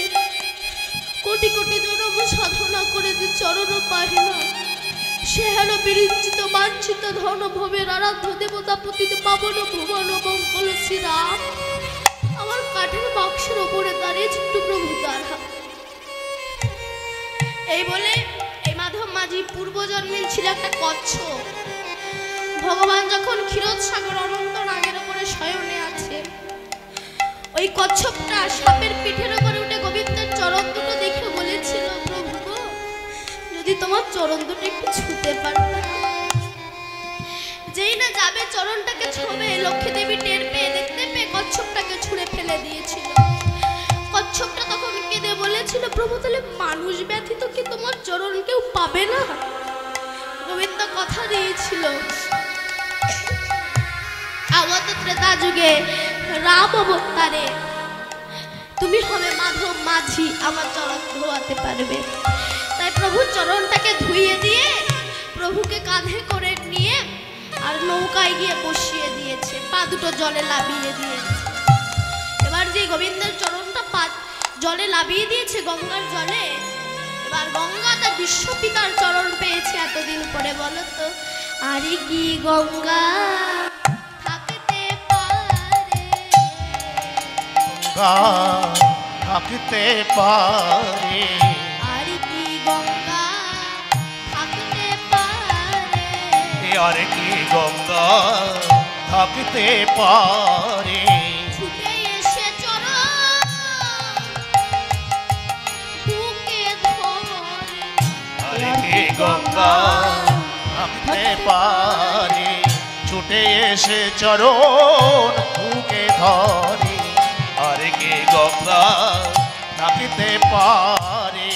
Speaker 1: কোটি কোটি জনম সাধনা করে যে চরণ পায় না, সে হেন বিরিঞ্চিত বাঞ্ছিত ধন ভবের আরাধ্য দেবতা পতিত পাবন ভুবন মঙ্গল শ্রীরাম আমার কাঠের বাক্সের ওপরে দাঁড়িয়ে ছোট্ট প্রভু দাঁড়া। এই বলে এই মাধব মাঝি পূর্বজন্মে ছিল একটা কচ্ছপ। ভগবান যখন ক্ষীরোদ সাগর অনন্ত নাগের উপরে শয়নে আছে, ওই কচ্ছপটা সাপের পিঠের উপরে উঠে গোবিন্দের চরণ দুটো দেখে বলেছিল, প্রভু গো, যদি তোমার চরণ দুটো একটু ছুঁতে পারতাম। যেই না যাবে চরণটাকে ছোঁবে, লক্ষ্মী দেবী টের পেয়ে দেখতে পেয়ে কচ্ছপটাকে ছুঁড়ে ফেলে দিয়েছিল। কচ্ছপটা তখন কেঁদে বলেছিল, প্রভু তাহলে মানুষ ব্যথিত কি তোমার চরণ কেউ পাবে না? গোবিন্দ কথা দিয়েছিল, আগত ত্রেতা যুগে রাম অবতারে তুমি হবে মাধব মাঝি, আমার চরণ ধোয়াতে পারবে। তাই প্রভু চরণটাকে ধুইয়ে দিয়ে প্রভুকে কাঁধে করে নিয়ে আর নৌকায় গিয়ে বসিয়ে দিয়েছে, পা দুটো জলে লাবিয়ে দিয়েছে। এবার যে গোবিন্দের চরণটা পা জলে লাবিয়ে দিয়েছে গঙ্গার জলে, এবার গঙ্গা তার বিশ্বপিতার চরণ পেয়েছে এতদিন পরে। বলো তো, আরে কি গঙ্গা থাকতে পারে,
Speaker 2: থাকতে পারে,
Speaker 1: আরে কি গঙ্গা থাকতে পারে,
Speaker 2: আরে কি গঙ্গা থাকতে পারে,
Speaker 1: ছুটে এসে চরণ বুকে ধরে,
Speaker 2: আরে কি গঙ্গা থাকতে পারে, ছুটে এসে চরণ বুকে ধরে, আরে কি গঙ্গা থাকতে পারে,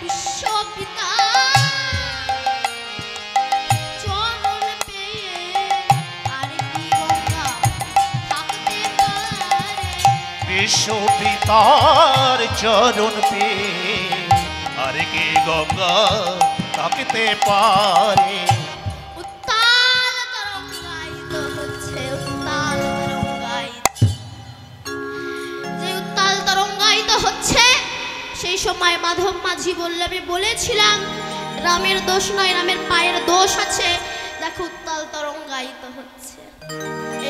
Speaker 1: বিশ্বপিতা চরণ পেয়ে, আরে কি গঙ্গা থাকতে পারে,
Speaker 2: বিশ্বপিতার চরণ পেয়ে, আরে কি গঙ্গা থাকতে পারে।
Speaker 1: উত্তাল তরঙ্গায়িত হচ্ছে, উত্তাল তরঙ্গায়িত, যে উত্তাল তরঙ্গায়িত হচ্ছে সেই সময় মাধব মাঝি বললে, আমি বলেছিলাম রামের দোষ নয়, রামের পায়ের দোষ আছে, দেখো উত্তাল তরঙ্গায়িত হচ্ছে।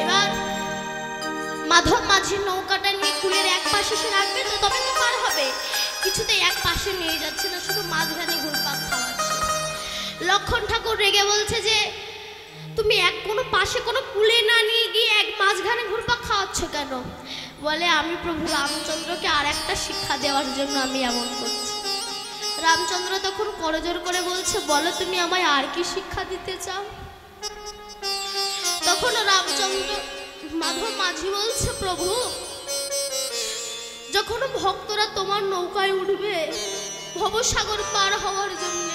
Speaker 1: এবার মাধব মাঝি নৌকাটা নিয়ে কুলের এক পাশে সে রাখবে তো, তবে তো পার হবে, কিছুতেই এক পাশে নিয়ে যাচ্ছে না, শুধু মাঝখানে ঘুরপাক খাওয়াচ্ছে। লক্ষণ ঠাকুর রেগে বলছে যে, তুমি এক কোনো পাশে কোনো কুলে না নিয়ে গিয়ে এক মাঝখানে ঘুরপাক খাওয়াচ্ছ কেন? বলে, আমি প্রভু রামচন্দ্রকে আর একটা শিক্ষা দেওয়ার জন্য আমি এমন করছি। রামচন্দ্র তখন করজোর করে বলছে, বলো তুমি আমায় আর কি শিক্ষা দিতে চাও? তখন রামচন্দ্র মাধব মাঝি বলছে, প্রভু যখন ভক্তরা তোমার নৌকায় উঠবে ভবসাগর পার হওয়ার জন্য,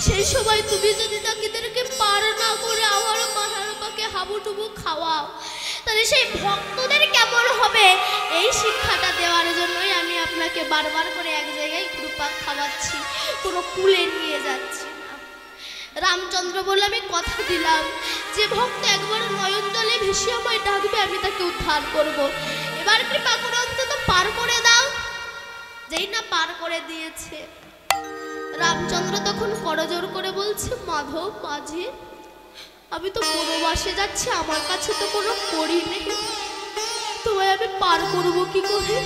Speaker 1: সেই সময় তুমি যদি তাদেরকে পার না করে আমার মাহারপাকে হাবুডুবু খাওয়াও, তাহলে সেই ভক্তদের কেমন হবে? এই শিক্ষাটা দেওয়ার জন্যই আমি আপনাকে বারবার করে এক জায়গায় ঘুরপাক খাওয়াচ্ছি, কোনো কুলে নিয়ে যাচ্ছি না। রামচন্দ্র বলল, আমি কথা দিলাম যে ভক্ত একবার নয়ন জলে ভেসে আমায় ডাকবে আমি তাকে উদ্ধার করব। এবার কৃপা করে অন্তত পার করে দাও। যেই না পার করে দিয়েছে, রামচন্দ্র তখন করজোর করে বলছে, মাধব মাঝি, আমি তো বনবাসে যাচ্ছি, আমার কাছে তো কোনো কড়ি নেই, তোমায় আমি পার করব কি করে,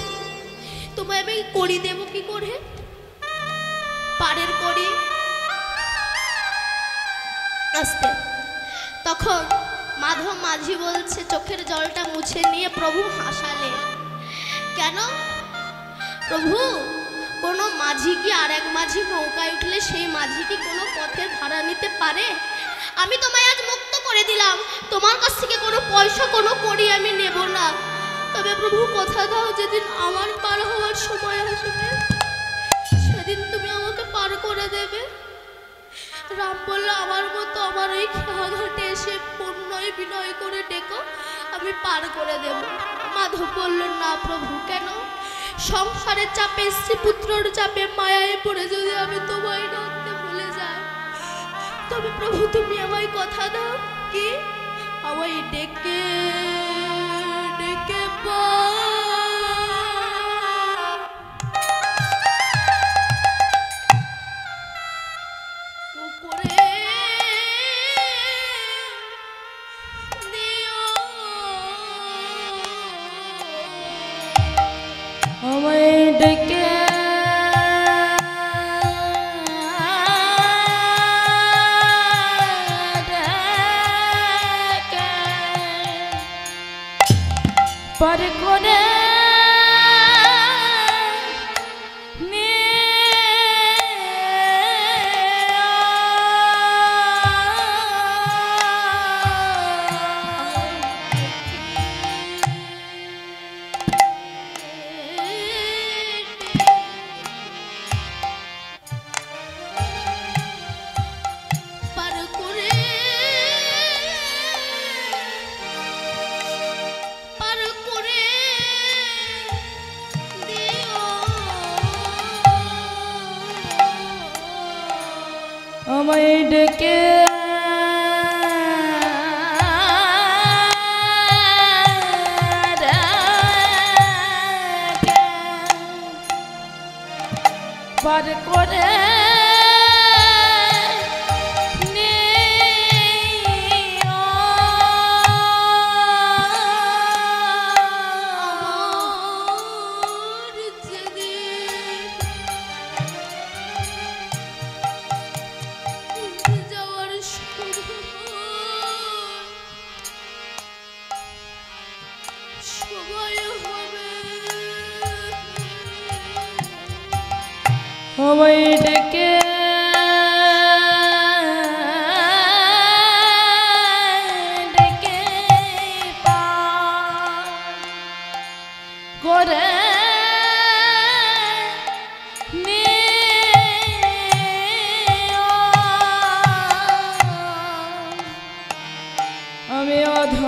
Speaker 1: তোমায় আমি কড়ি দেব কি করে? পারের কড়ি আসতে তখন মাধব মাঝি বলছে, চোখের জলটা মুছে নিয়ে প্রভু হাসালে। কেন প্রভু, কোনো মাঝি কি আর এক মাঝি নৌকায় উঠলে সেই মাঝি কি কোনো পথের ভাড়া নিতে পারে? আমি তোমায় আজ মুক্ত করে দিলাম, তোমার কাছ থেকে কোনো পয়সা কোনো কড়ি আমি নেব না। তবে প্রভু কথা দাও, যেদিন আমার পার হওয়ার সময় আসবে সেদিন তুমি আমাকে পার করে দেবে। রাম বলল, আমার মতো আমার ওই খেয়াঘাটে এসে পুণ্যই বিনয় করে ডেকো, আমি পার করে দেব। মাধব বলল, না প্রভু। কেন? সংসারের চাপে, স্ত্রী পুত্রর চাপে মায়ায় পড়ে যদি আমি তোমায় ডাকতে ভুলে যাই, তবে প্রভু তুমি আমায় কথা দাও, কি আমায় ডেকে ডেকে
Speaker 3: पर कोने আমায় ডেকে পার করে আমায় ডেকে ডেকে পার করে আমি অধম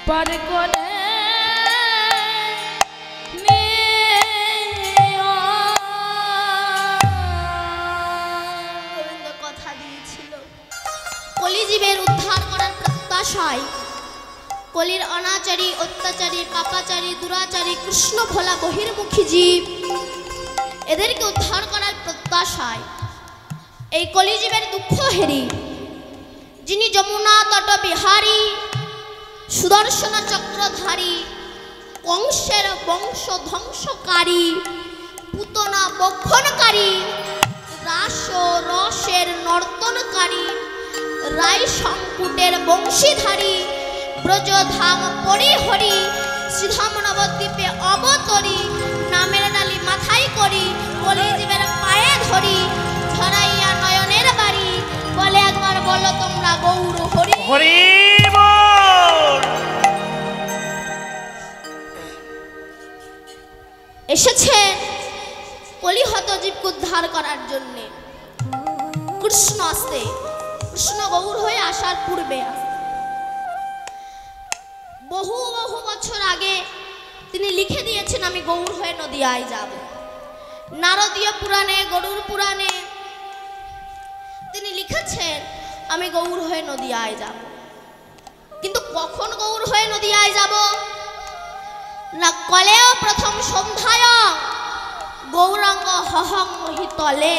Speaker 3: पर कोने
Speaker 1: গোবিন্দ কথা দিয়েছিল কলিজীবের উদ্ধার করার প্রত্যাশায়, কলির অনাচারী, অত্যাচারী, পাপাচারী, দুরাচারী, কৃষ্ণ ভোলা বহির্মুখী জীব, এদেরকে উদ্ধার করার প্রত্যাশায় এই কলিজীবের দুঃখ হেরি যিনি যমুনা তট বিহারী, সুদর্শন চক্রধারী, কংসের বংশ ধ্বংসকারী, পুতনা বক্ষণকারী, রাস রসের নর্তনকারী, রায় সংকুটের বংশীধারী, ব্রজধাম পরিহরি, শ্রীধাম নবদ্বীপে অবতরী, নামের ডালি মাথায় করি, কলিজীবের পায়ে ধরি, ঝরাইয়া নয়নের বাড়ি, বলে একবার বলো তোমরা গৌর হরি
Speaker 2: হরি বল।
Speaker 1: জীবকে উদ্ধার করার জন্য কৃষ্ণ আসতে, কৃষ্ণ গৌর হয়ে আসার পূর্বে বহু বহু বছর আগে তিনি লিখে দিয়েছেন আমি গৌর হয়ে নদিয়ায় যাব। নারদীয় পুরাণে, গরুড় পুরাণে তিনি লিখেছেন আমি গৌর হয়ে নদিয়ায় যাব। কিন্তু কখন গৌর হয়ে নদিয়ায় যাব না, কলেও প্রথম সন্ধ্যায় গৌরাঙ্গ হহং মহিতলে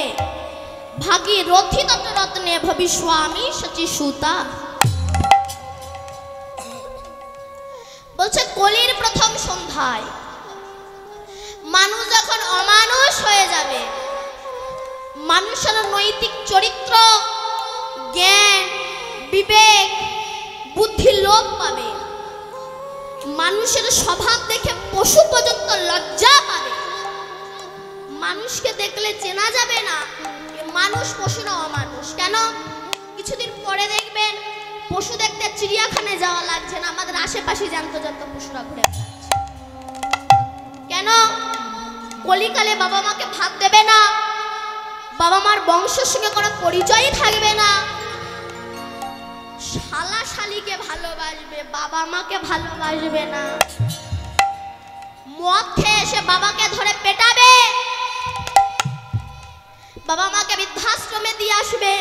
Speaker 1: ভাগীরথী তটরত্নে ভবিষ্যামি শচীসুতা। বলছে কলির প্রথম সন্ধ্যায় মানুষ যখন অমানুষ হয়ে যাবে, মানুষের নৈতিক চরিত্র, জ্ঞান, বিবেক, বুদ্ধি লোপ পাবে, মানুষের স্বভাব দেখে পশু পর্যন্ত লজ্জা পাবে, মানুষকে দেখলে চেনা যাবে না মানুষ পশু না অমানুষ। কেন? কিছুদিন পরে দেখবেন পশু দেখতে চিড়িয়াখানায় যাওয়া লাগছে না, আমাদের আশেপাশে জ্যান্ত জ্যান্ত পশুরা ঘুরে বেড়াচ্ছে। কেন? কলিকালে বাবা মাকে ভাত দেবে না, বাবা মার বংশের সঙ্গে কোনো পরিচয়ই থাকবে না, শালা শালিকে ভালোবাসবে, বাবা মাকে ভালোবাসবে না, মদ খেয়ে এসে বাবাকে ধরে পেটাবে, বাবা মাকে বৃদ্ধাশ্রমে দিয়ে আসবে।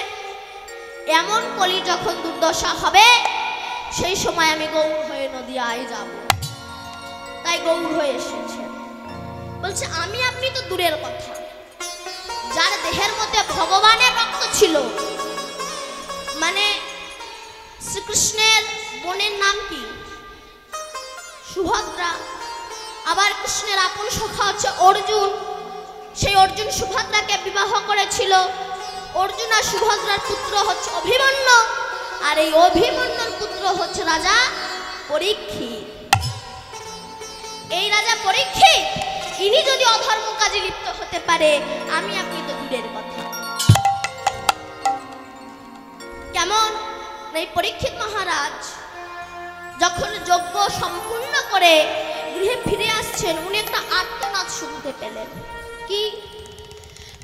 Speaker 1: এমন কলি যখন দুর্দশা হবে, সেই সময় আমি গৌর হয়ে নদিয়ায় যাব। তাই গৌর হয়ে এসেছে। বলছে আমি আপনি তো দূরের কথা, যার দেহের মধ্যে ভগবানের রক্ত ছিল, মানে শ্রীকৃষ্ণের বোনের নাম কি? সুভদ্রা। আবার কৃষ্ণের আপন সখা হচ্ছে অর্জুন। সেই অর্জুন সুভদ্রাকে বিবাহ করেছিল। অর্জুন আর সুভদ্রার পুত্র হচ্ছে অভিমন্যু, আর এই অভিমন্যুর পুত্র হচ্ছে রাজা পরীক্ষিত। এই রাজা পরীক্ষিত ইনি যদি অধর্ম কাজে লিপ্ত হতে পারে, আমি আপনি তো দূরের কথা। কেমন? এই পরীক্ষিত মহারাজ যখন যজ্ঞ সম্পূর্ণ করে গৃহে ফিরে আসছেন, উনি একটা আর্তনাদ শুনতে পেলেন। কি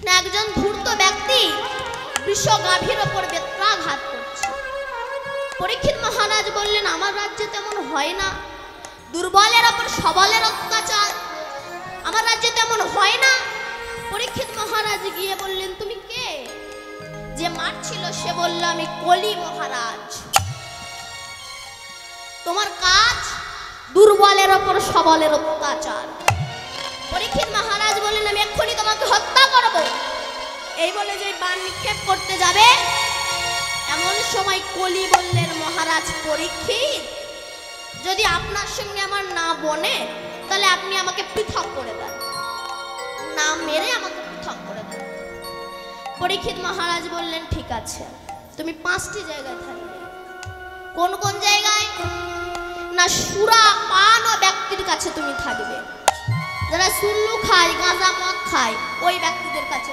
Speaker 1: না, একজন ধূর্ত ব্যক্তি বৃষ গাভীর ওপর বেত্রাঘাত করছে। পরীক্ষিত মহারাজ বললেন আমার রাজ্যে তেমন হয় না, দুর্বলের ওপর সবলের অত্যাচার আমার রাজ্যে তেমন হয় না। পরীক্ষিত মহারাজ গিয়ে বললেন তুমি কে? যে মারছিল সে বলল আমি কলি মহারাজ। তোমার কাজ দুর্বলের ওপর সবলের অত্যাচার। পরীক্ষিত মহারাজ বললেন আমি এক্ষুনি তোমাকে হত্যা করব। এই বলে যে বাণ নিক্ষেপ করতে যাবে, এমন সময় কলি বললেন মহারাজ পরীক্ষিত, যদি আপনার সঙ্গে আমার না বনে তাহলে আপনি আমাকে পৃথক করে দেন, না মেরে আমাকে পৃথক করে দেন। পরীক্ষিত মহারাজ বললেন ঠিক আছে, তুমি 5টি জায়গায় থাকবে। কোন কোন জায়গায়? না সুরা পান ও ব্যক্তির কাছে তুমি থাকবে, যারা সুল্লু খায়, গাঁজা মদ খায়, ওই ব্যক্তিদের কাছে।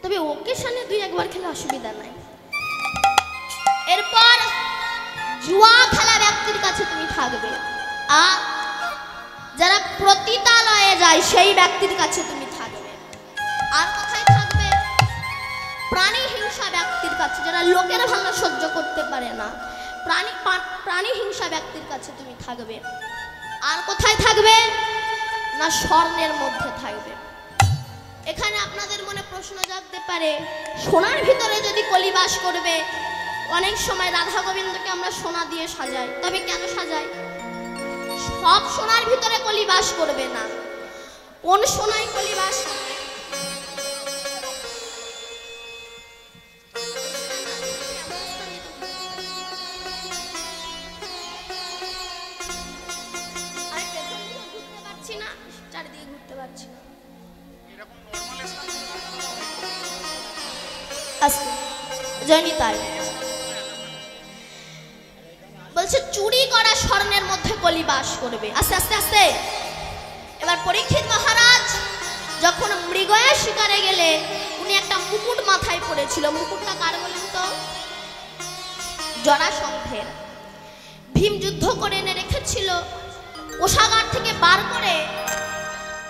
Speaker 1: তবে ওকেশনে 2-1বার খেলে অসুবিধা নাই। এরপর জুয়া খেলা ব্যক্তির কাছে তুমি থাকবে, আর যারা প্রতিতালয়ে যায় সেই ব্যক্তির কাছে তুমি থাকবে। আর কোথায় থাকবে? প্রাণী হিংসা ব্যক্তির কাছে, যারা লোকের ভালো সহ্য করতে পারে না, প্রাণী হিংসা ব্যক্তির কাছে তুমি থাকবে। আর কোথায় থাকবে? না স্বর্ণের মধ্যে থাকবে। এখানে আপনাদের মনে প্রশ্ন জাগতে পারে, সোনার ভিতরে যদি কলি বাস করবে, অনেক সময় রাধা গোবিন্দকে আমরা সোনা দিয়ে সাজাই, তবে কেন সাজাই? সব সোনার ভিতরে কলি বাস করবে না। কোন সোনায় কলি বাস করবে? ঘুরতে পারছি না, চারিদিকে ঘুরতে পারছি না। জয়নিতাই বলছে চুরি করা স্বর্ণের মধ্যে কলি বাস করবে। আস্তে আস্তে আস্তে এবার পরীক্ষিত মহারাজ যখন মৃগয়া শিকারে গেলে, উনি একটা মুকুট মাথায় পড়েছিল। মুকুটটা কার বলেন তো? জরাসন্ধের। ভীম যুদ্ধ করে এনে রেখেছিল, কোষাগার থেকে বার করে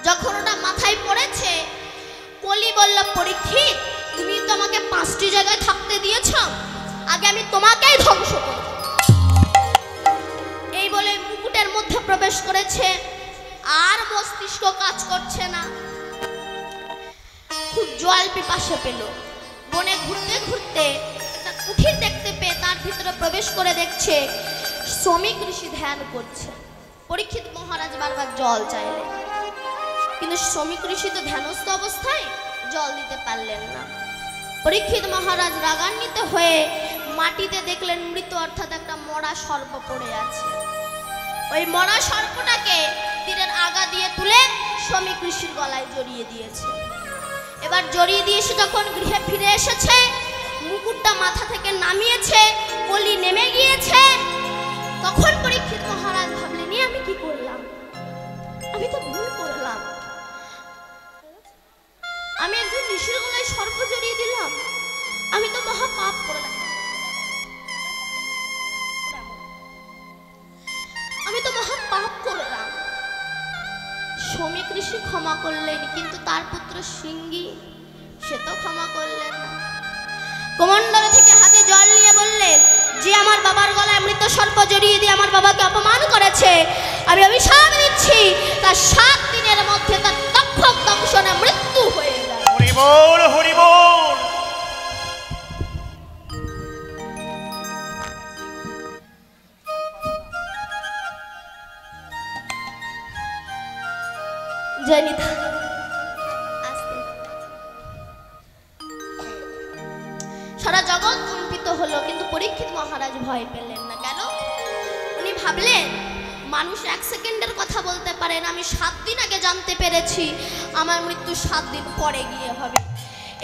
Speaker 1: যখন ওটা মাথায় পড়েছে, কলি বলল, পরীক্ষিত তুমি তো আমাকে 5টি জায়গায় থাকতে দিয়েছ, আগে আমি তোমাকেই ধ্বংস করব। এই বলে মুকুটের মধ্যে প্রবেশ করেছে, আর মস্তিষ্ক কাজ করছে না। খুব জল পিপাসা পেল, বনে ঘুরতে ঘুরতে একটা কুঠির দেখতে পেয়ে তার ভিতরে প্রবেশ করে দেখছে শ্রমিক ঋষি ধ্যান করছে। পরীক্ষিত মহারাজ বারবার জল চাইলেন, কিন্তু শ্রমিক ঋষি তো ধ্যানস্থ অবস্থায়, জল দিতে পারলেন না। পরীক্ষিত মহারাজ রাগান্বিত হয়ে মাটিতে দেখলেন মৃত, অর্থাৎ একটা মরা সর্প পড়ে আছে। ওই মরা সর্পটাকে তীরের আগা দিয়ে তুলে শ্রমিক ঋষির গলায় জড়িয়ে দিয়েছে। এবার জড়িয়ে দিয়ে সে যখন গৃহে ফিরে এসেছে, মুকুটটা মাথা থেকে নামিয়েছে, কলি নেমে গিয়েছে, তখন পরীক্ষিত মহারাজ ভাবলেন, আমি কি করলাম, আমি তো ভুল করলাম, আমি একজন ঋষির গলায় সর্প জড়িয়ে দিলাম, আমি তো মহা পাপ করলাম, আমি তো মহা পাপ করলাম। শ্রমিক ঋষি ক্ষমা করলেন, কিন্তু তার পুত্র সিংহী সে তো ক্ষমা করলেন না। কমণ্ডল থেকে হাতে জল নিয়ে বললেন, যে আমার বাবার গলায় মৃত সর্প জড়িয়ে দিয়ে আমার বাবাকে অপমান করেছে, আমি অভিশাপ দিচ্ছি তার 7 দিনের মধ্যে তার তক্ষক দংশনে মৃত্যু হয়ে যায়।
Speaker 2: হরি বল, হরি বল।
Speaker 1: জয়নিতা সারা জগৎ কম্পিত হলো, কিন্তু পরীক্ষিত মহারাজ ভয় পেলেন না। কেন? উনি ভাবলেন, মানুষ 1 সেকেন্ডের কথা বলতে পারেন, আমি 7 দিন আগে জানতে পেরেছি আমার মৃত্যু 7 দিন পরে গিয়ে হবে।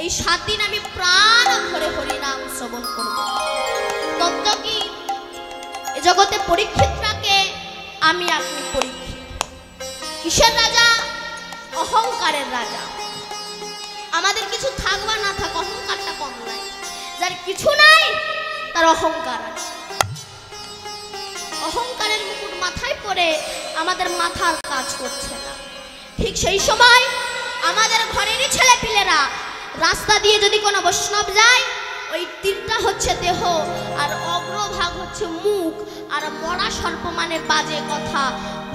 Speaker 1: এই 7 দিন আমি প্রাণ ভরে হরি নাম শ্রবণ করব। তত্ত্ব কি? এ জগতে পরীক্ষিতটাকে আমি আপনি পরীক্ষিত। কিসের রাজা? অহংকারের রাজা। আমাদের কিছু থাক বা না থাক, অহংকারটা কম নাই। যার কিছু নাই তার অহংকার আছে। অহংকারের মুকুট মাথায় পরে আমাদের মাথার কাজ করছে না। ঠিক সেই সময় আমাদের ঘরেরই ছেলে পিলেরা রাস্তা দিয়ে যদি কোনো বৈষ্ণব যায়, ওই তীরটা হচ্ছে দেহ আর অগ্রভাগ হচ্ছে মুখ, আর মরা সর্প মানে বাজে কথা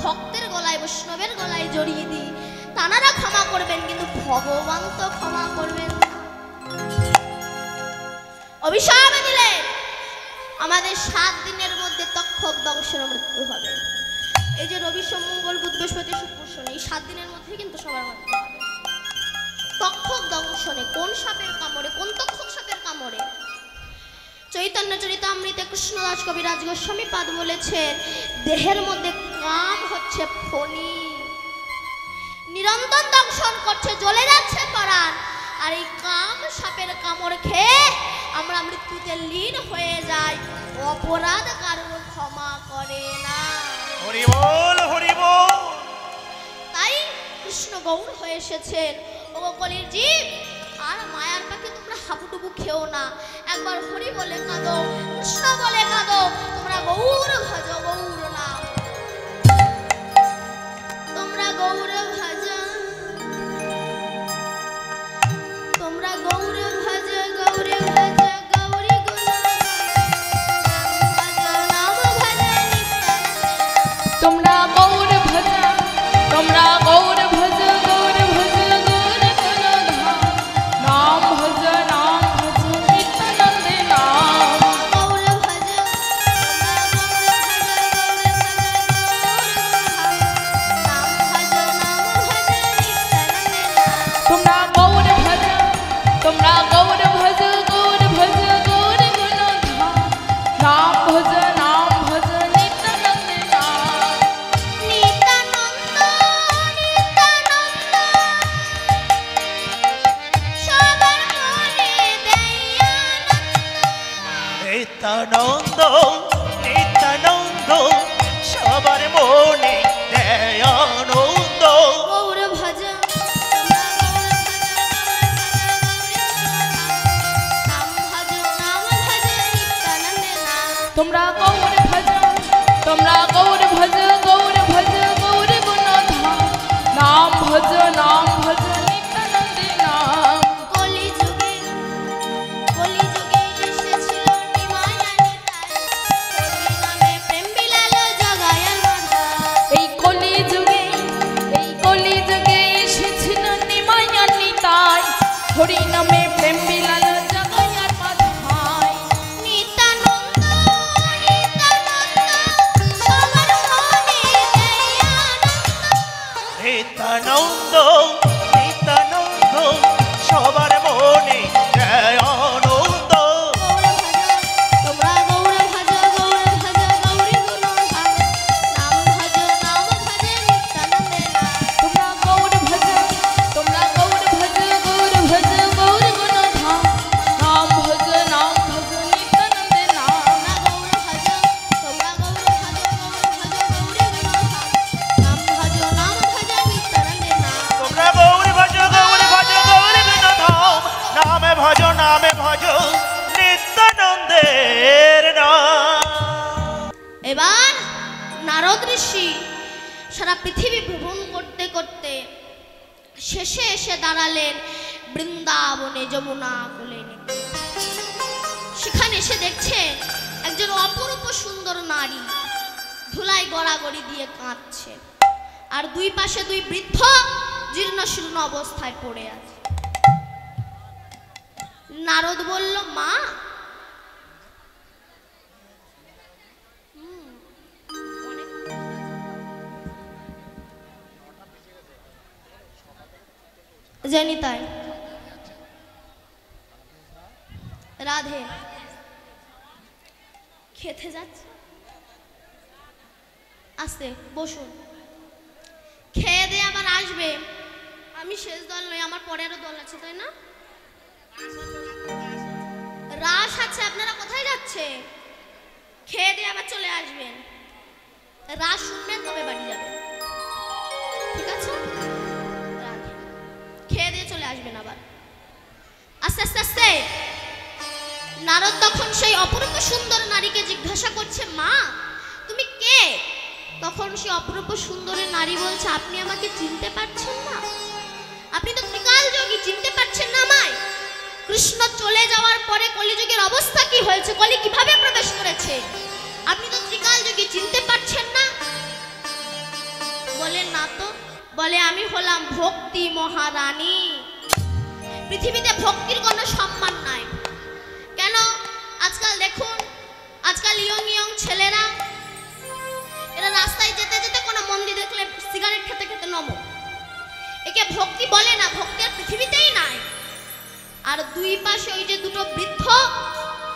Speaker 1: ভক্তের গলায়, বৈষ্ণবের গলায় জড়িয়ে দিই। তানারা ক্ষমা করবেন, কিন্তু ভগবান তো ক্ষমা করবেন না। অভিশাপ দিলেন, আমাদের 7 দিনের মধ্যে তক্ষক দংশনে মৃত্যু হবে। এই যে রবি, সোম, মঙ্গল, বুধ, বৃহস্পতি, শুক্র, শনি, এই 7 দিনের মধ্যে কিন্তু সবার মৃত্যু হবে। তক্ষক দংশনে কোন সাপের কামড়ে, কোন তক্ষক সাপের কামড়ে? চৈতন্য চরিতামৃতে কৃষ্ণদাস কবিরাজ গোস্বামী পাদ বলেছেন, দেহের মধ্যে কাম হচ্ছে ফণি, নিরন্তর দংশন করছে, জ্বলে যাচ্ছে পরাণ। আর এই কাম সাপের কামড় খেয়ে আমরা মৃত্যুতে লীন হয়ে যাই, অপরাধ কারণ ক্ষমা করে না।
Speaker 2: হরি বল, হরি বল।
Speaker 1: তাই কৃষ্ণ গৌর হয়ে এসেছেন। ও কলির জীব, আর মায়ার পাখি তোমরা হাবুডুবু খেও না, একবার হরি বলে কাঁদো, কৃষ্ণ বলে কাঁদো, তোমরা গৌর ভজ, গৌর নাম, তোমরা গৌর ভজ, তোমরা গৌর ভজ, গৌর ভজ, গৌরী গুণ ভজ, নাম ভজ,
Speaker 3: তোমরা গৌর ভজ, তোমরা গৌর ভজ, গৌর ভজ, গৌর গুণধাম, নাম ভজ, নাম ভজ, নিত্যানন্দে নাম।
Speaker 1: গৌর ভজ,
Speaker 3: তোমরা গৌর ভজ, তোমরা গৌর ভজ, গৌর ভজ, গৌর গুণধাম, নাম ভজ, নাম ভজ, নিত্যানন্দে নাম।
Speaker 1: নিত্যানন্দ, নিত্যানন্দ, সবার মনে দেয় আনন্দ।
Speaker 2: নিত্যানন্দ, নিত্যানন্দ, সবার মনে দেয় আনন্দ।
Speaker 1: গৌর ভজ,
Speaker 3: তোমরা গৌর ভজ, তোমরা গৌর ভজ, গৌর ভজ, গৌর গুণধাম, নাম ভজ,
Speaker 1: নারদ ঋষি সারা পৃথিবী ভ্রমণ করতে করতে শেষে এসে দাঁড়ালেন বৃন্দাবনে যমুনা কোলে। সেখানে এসে দেখছে একজন অপরূপ সুন্দর নারী ধুলায় গড়াগড়ি দিয়ে কাঁদছে, আর দুই পাশে দুই বৃদ্ধ জীর্ণ শীর্ণ অবস্থায় পড়ে আছে। নারদ বলল, মা, জানি তাই, রাধে খেতে যাচ্ছে, আসতে বসুন, খেয়ে দিয়ে আবার আসবে। আমি শেষ দল নই, আমার পরেরও দল আছে, তাই না? রাস আছে, আপনারা কোথায় যাচ্ছে? খেয়ে দিয়ে আবার চলে আসবেন, রাস শুনবেন তবে বাড়ি যাবেন, ঠিক আছে? খেয়ে দিয়ে চলে আসবেন আবার, আস্তে আস্তে আস্তে। নারদ তখন সেই অপরূপ সুন্দর নারীকে জিজ্ঞাসা করছে, মা তুমি কে? তখন সেই অপরূপ সুন্দরী নারী বলছে, আপনি আমাকে চিনতে পারছেন না? আপনি তো ত্রিকাল যোগী, চিনতে পারছেন না আমায়? কৃষ্ণ চলে যাওয়ার পরে কলিযুগের অবস্থা কি হয়েছে, কলি কিভাবে প্রবেশ করেছে, আপনি তো ত্রিকাল যোগী, চিনতে পারছেন না? বলেন না তো। বলে, আমি হলাম ভক্তি মহারানী। পৃথিবীতে ভক্তির কোনো সম্মান নাই। কেন? আজকাল দেখুন, আজকাল ইয়ং ছেলেরা এরা রাস্তায় যেতে যেতে কোনো মন্দির দেখলে সিগারেট খেতে খেতে নমো, একে ভক্তি বলে না, ভক্তি আর পৃথিবীতেই নাই। আর দুই পাশে ওই যে দুটো বৃদ্ধ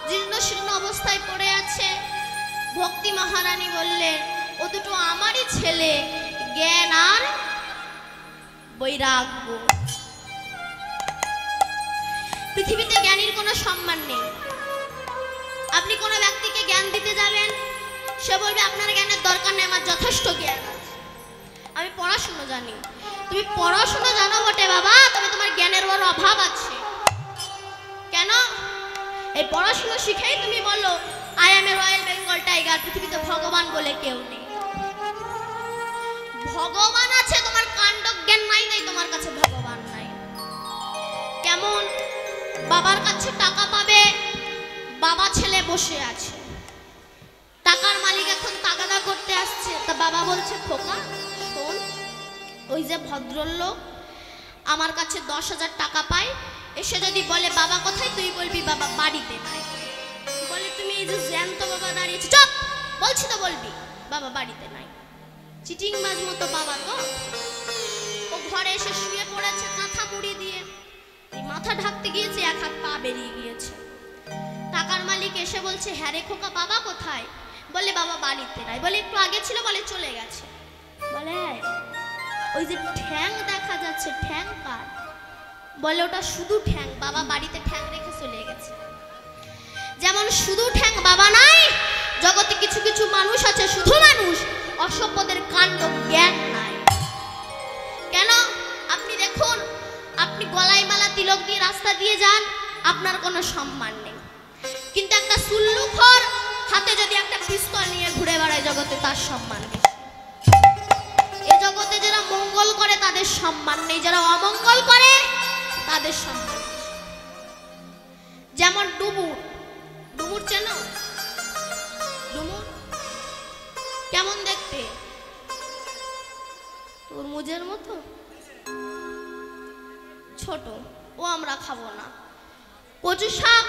Speaker 1: জীর্ণ শীর্ণ অবস্থায় পড়ে আছে, ভক্তি মহারানী বললেন, ও দুটো আমারই ছেলে, জ্ঞান আর বৈরাগ্য। পৃথিবীতে জ্ঞানীর কোনো সম্মান নেই। আপনি কোনো ব্যক্তিকে জ্ঞান দিতে যাবেন, সে বলবে আপনার জ্ঞানের দরকার নেই, আমার যথেষ্ট জ্ঞান আছে, আমি পড়াশুনো জানি। তুমি পড়াশুনো জানো বটে বাবা, তবে তোমার জ্ঞানের বড় অভাব আছে। কেন? এই পড়াশুনো শিখেই তুমি বলো, I M A royal Bengal tiger, পৃথিবীতে ভগবান বলে কেউ নেই। ভগবান আছে, তোমার কাণ্ড জ্ঞান নাই, তাই তোমার কাছে ভগবান নাই। কেমন? বাবার কাছে টাকা পাবে, বাবা ছেলে বসে আছে, টাকার মালিক এখন তাগাদা করতে আসছে, তা বাবা বলছে, খোকা শোন, ওই যে ভদ্রলোক আমার কাছে 10,000 টাকা পায়, এসে যদি বলে বাবা কোথায়, তুই বলবি বাবা বাড়িতে নাই। বলে, তুমি এই যে জ্যান্ত বাবা দাঁড়িয়েছে, চুপ, বলছি তো বলবি বাবা বাড়িতে নাই। চিটিং বাজ মতো বাবা তো। ও ঘরে এসে শুয়ে পড়েছে কাঁথা মুড়ি দিয়ে, এই মাথা ঢাকতে গিয়েছে, এক হাত পা বেরিয়ে গিয়েছে। টাকার মালিক এসে বলছে, হ্যাঁ রে খোকা, বাবা কোথায়? বলে, বাবা বাড়িতে নাই। বলে, একটু আগে ছিল, বলে চলে গেছে। বলে, ওই যে ঠ্যাং দেখা যাচ্ছে, ঠ্যাং কার? বলে, ওটা শুধু ঠ্যাং, বাবা বাড়িতে ঠ্যাং রেখে চলে গেছে। যেমন শুধু ঠ্যাং বাবা নাই, জগতে কিছু কিছু মানুষ আছে শুধু মানুষ, অসভ্যদের কাণ্ড জ্ঞান নাই। কেন? আপনি দেখুন, আপনি গলায় মালা তিলক দিয়ে রাস্তা দিয়ে যান, আপনার কোনো সম্মান নেই, কিন্তু একটা সুল্লুখর হাতে যদি একটা পিস্তল নিয়ে ঘুরে বেড়ায় জগতে, তার সম্মান বেশি। এ জগতে যারা মঙ্গল করে তাদের সম্মান নেই, যারা অমঙ্গল করে তাদের সম্মান। যেমন ডুমুর, ডুমুর চেনো? ডুমুর কেমন দেখতে? তরমুজের মতো ছোট, ও আমরা খাবো না। কচু শাক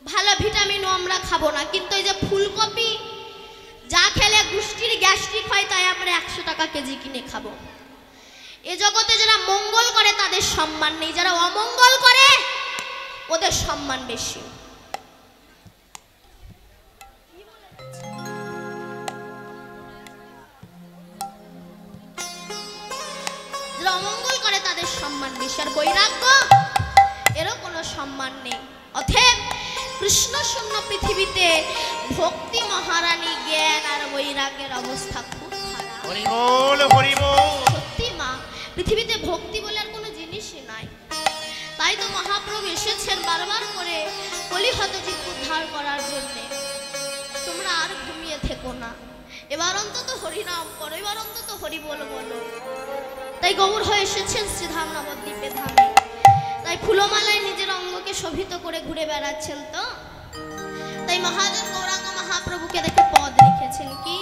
Speaker 1: ভালো ভিটামিনও আমরা খাবো না, কিন্তু এই যে ফুলকপি, যা খেলে গোষ্ঠীর গ্যাস্ট্রিক হয়, তাই আমরা 100 টাকা কেজি কিনে খাবো। এ জগতে যারা মঙ্গল করে তাদের সম্মান নেই, যারা অমঙ্গল করে ওদের সম্মান বেশি। যারা অমঙ্গল করে তাদের সম্মান বেশি, আর বৈরাগ্য এরও কোনো সম্মান নেই। অতএব কৃষ্ণ শূন্য পৃথিবীতে ভক্তি মহারানী জ্ঞান আর বৈরাগ্যের অবস্থা খুব খারাপ।
Speaker 2: হরি বল, হরি বল।
Speaker 1: সত্যি মা, পৃথিবীতে ভক্তি বলে আর কোনো জিনিসই নাই। তাই তো মহাপ্রভু এসেছেন বারবার হতচিত উদ্ধার করার জন্য। তোমরা আর ঘুমিয়ে থেকো না, এবার অন্তত হরিনাম করো, এবার অন্তত হরি বলো বলো। তাই গৌর হয়ে এসেছেন শ্রীধাম নবদ্বীপে ধামে। তাই ফুলমালায় নিজের অঙ্গকে শোভিত করে ঘুরে বেড়াচ্ছেন। তো তাই মহাজন গৌরাঙ্গ মহাপ্রভুকে দেখে পদ লিখেছেন কি,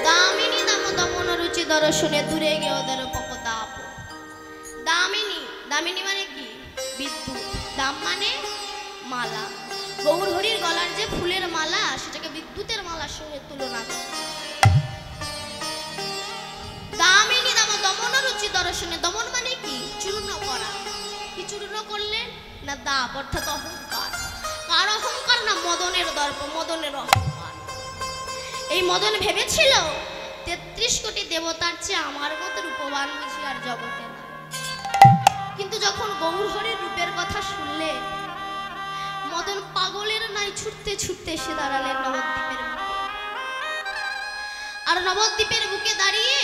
Speaker 1: দামিনী দাম দমন রুচি দর্শনে দূরে গে ওদের পকতাপ। দামিনী, দামিনী মানে কি? বিদ্যুৎ। দাম মানে মালা। গৌর হরির গলার যে ফুলের মালা, সেটাকে বিদ্যুতের মালার সঙ্গে তুলনা করে। দামিনী দাম দমন রুচি দর্শনে, দমন মানে কি? চূর্ণ করা। কি চূর্ণ করলেন না? দাপ অর্থাৎ অহংকার। কার অহংকার? না মদনের দর্প, মদনের অহংকার। এই মদন ভেবেছিল ৩৩ কোটি দেবতার চেয়ে আমার মতো রূপবান বুঝি আর জগতে না। কিন্তু যখন গৌর হরির রূপের কথা শুনলে, মদন পাগলের নাই ছুটতে ছুটতে এসে দাঁড়ালেন নবদ্বীপের বুকে। আর নবদ্বীপের বুকে দাঁড়িয়ে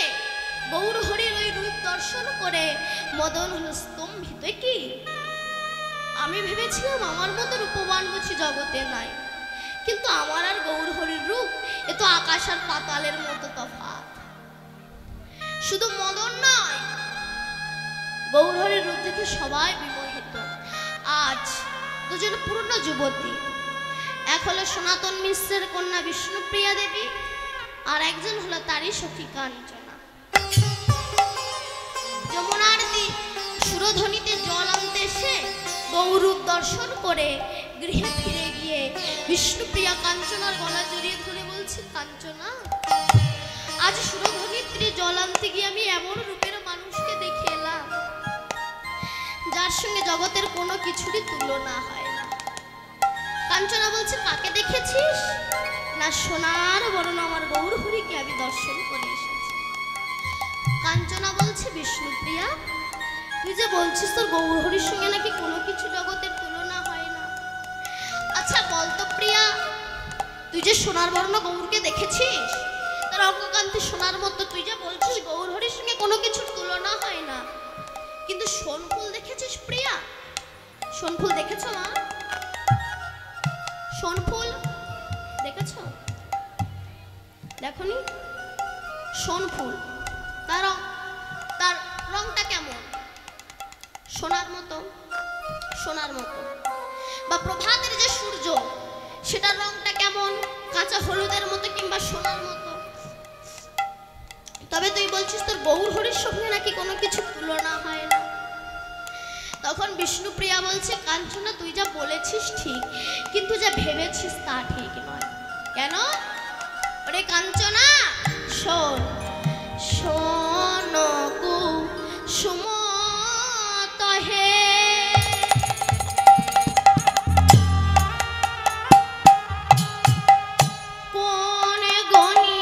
Speaker 1: গৌর হরির ওই রূপ দর্শন করে মদন হলো স্তম্ভিত। কি আমি ভেবেছিলাম আমার মতো রূপবান বুঝি জগতে নাই, কিন্তু আমার আর গৌর হরির রূপ এ তো আকাশ আর পাতালের মতো তফাৎ। শুধু মদন নয়, গৌর হরির রূপ দেখে সবাই বিমোহিত। আজ দুজন পূর্ণ যুবতী, এক হলো সনাতন মিশ্রের কন্যা বিষ্ণুপ্রিয়া দেবী, আর একজন হলো তারই সখী কাঞ্চনা। যমুনার সুরধ্বনিতে জল আনতে এসে গৌরূপ দর্শন করে গৃহে ফিরে গিয়ে বিষ্ণুপ্রিয়া কাঞ্চনার গলা জড়িয়ে ধরে বলছে, কাঞ্চনা, আজ সুরধ্বনিত্রী জল আনতে গিয়ে আমি এমন রূপের মানুষকে দেখে এলাম যার সঙ্গে জগতের কোনো কিছুরই তুলনা হয় না। কাঞ্চনা বলছে, কাকে দেখেছিস? না সোনার বরণ আমার গৌর হরিকে আমি দর্শন করে এসেছি। কাঞ্চনা বলছে, বিষ্ণুপ্রিয়া, তুই যে বলছিস তোর গৌর হরির সঙ্গে নাকি কোনো কিছু জগতের তুলনা হয় না। আচ্ছা বলতো প্রিয়া, তুই যে সোনার বর্ণ গৌরকে দেখেছিস, তার অঙ্গকান্তি সোনার মতো, তুই যে বলছিস গৌর হরির সঙ্গে কোনো কিছুর তুলনা হয় না, কিন্তু সোনফুল দেখেছিস প্রিয়া? সোনফুল দেখেছো মা? সোনফুল দেখেছো? দেখনি? সোনফুল তার রংটা কেমন? সোনার মতো, সোনার মতো। বা প্রভাতের যে সূর্য, সেটার রংটা কেমন? কাঁচা হলুদের মতো কিংবা সোনার মতো। তবে তুই বলছিস তোর গৌর হরির সঙ্গে নাকি কোনো কিছু তুলনা হয় না। তখন বিষ্ণুপ্রিয়া বলছে, কাঞ্চনা, তুই যা বলেছিস ঠিক, কিন্তু যা ভেবেছিস তা ঠিক নয়। কেন? ওরে কাঞ্চনা, শোন, শোন কুসুমত হে, কোন গনি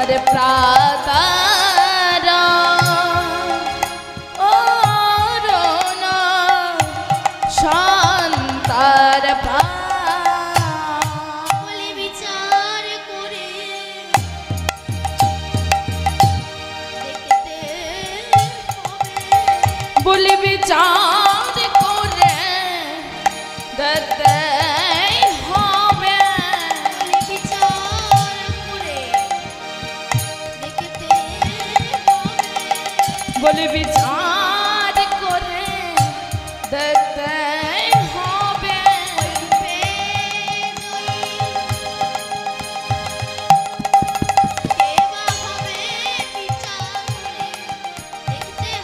Speaker 3: শান্তার প্রাতারা অরুণা শান্তার
Speaker 1: বলে বিচার করে দেখতে হবে
Speaker 3: বলে বিচার করে দেখতে হবে
Speaker 1: বলে বিচার করে দেখতে হবে
Speaker 3: বলে বিচার করে দেখতে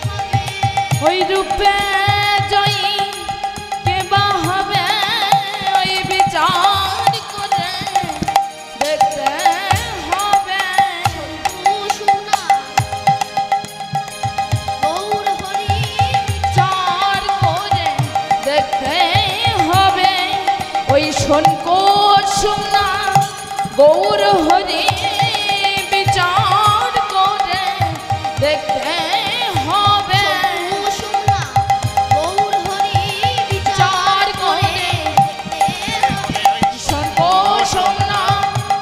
Speaker 3: হবে ওই রূপে জয়ী কে বা হবে ওই বিচার করে দেখতে হবে বিচার করে দেখতে হবে ওই শঙ্কর সোনা গৌর হরি বিচার করে দেখতে হবে বিচার করে শঙ্কর সোনা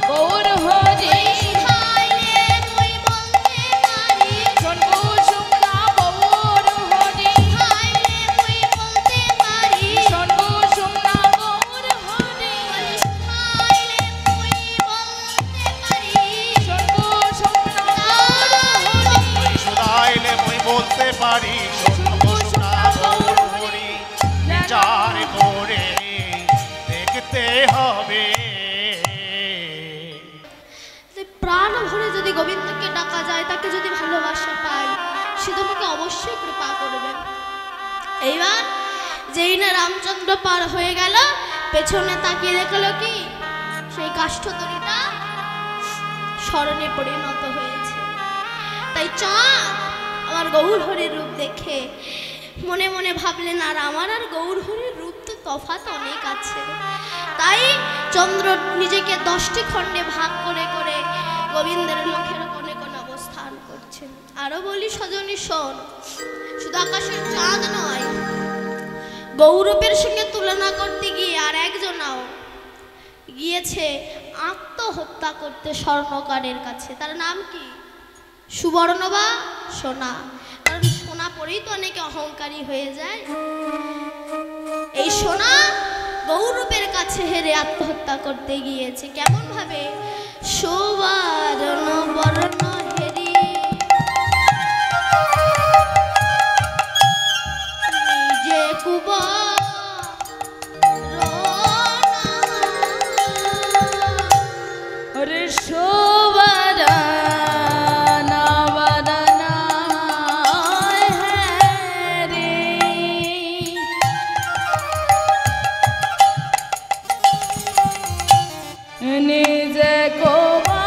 Speaker 3: গৌর হরি শঙ্কর সোনা গৌর হরি শঙ্কর সোনা গৌর হরি শঙ্কর সোনা গৌর হরি
Speaker 2: সুদাইলে মুই বলতে পারি শোনো শোনা গৌর হরি বিচার করে দেখতে হবে
Speaker 1: প্রাণ ভরে যদি গোবিন্দকে ডাকা যায়, তাকে যদি ভালোবাসা পাই, সে তোমাকে অবশ্যই কৃপা করবে। এইবার যেই না রামচন্দ্র পার হয়ে গেল, পেছনে তাকিয়ে দেখলো কি সেই কাষ্ঠতরীটা স্মরণে পরিণত হয়েছে। তাই চাঁদ আমার গৌর হরির রূপ দেখে মনে মনে ভাবলেন, আর আমার আর গৌর হরির রূপ তো তফাৎ অনেক আছে। তাই চন্দ্র নিজেকে 10টি খণ্ডে ভাগ করে করে গোবিন্দের মুখের কোণে কোণে অবস্থান করছেন। আরো বলি সজনী শোন, শুধু আকাশের চাঁদ নয়, গৌরবের সঙ্গে তুলনা করতে গিয়ে আর একজনাও গিয়েছে আত্মহত্যা করতে স্বর্ণকারের কাছে। তার নাম কি? সুবর্ণ বা সোনা। কারণ সোনা পরেই তো অনেকে অহংকারী হয়ে যায়। এই সোনা গৌরবের কাছে হেরে আত্মহত্যা করতে গিয়েছে। কেমন ভাবে? সুবর্ণ বর্ণ হেরি নিজে
Speaker 3: ওরে শোভারা নিজে গোবা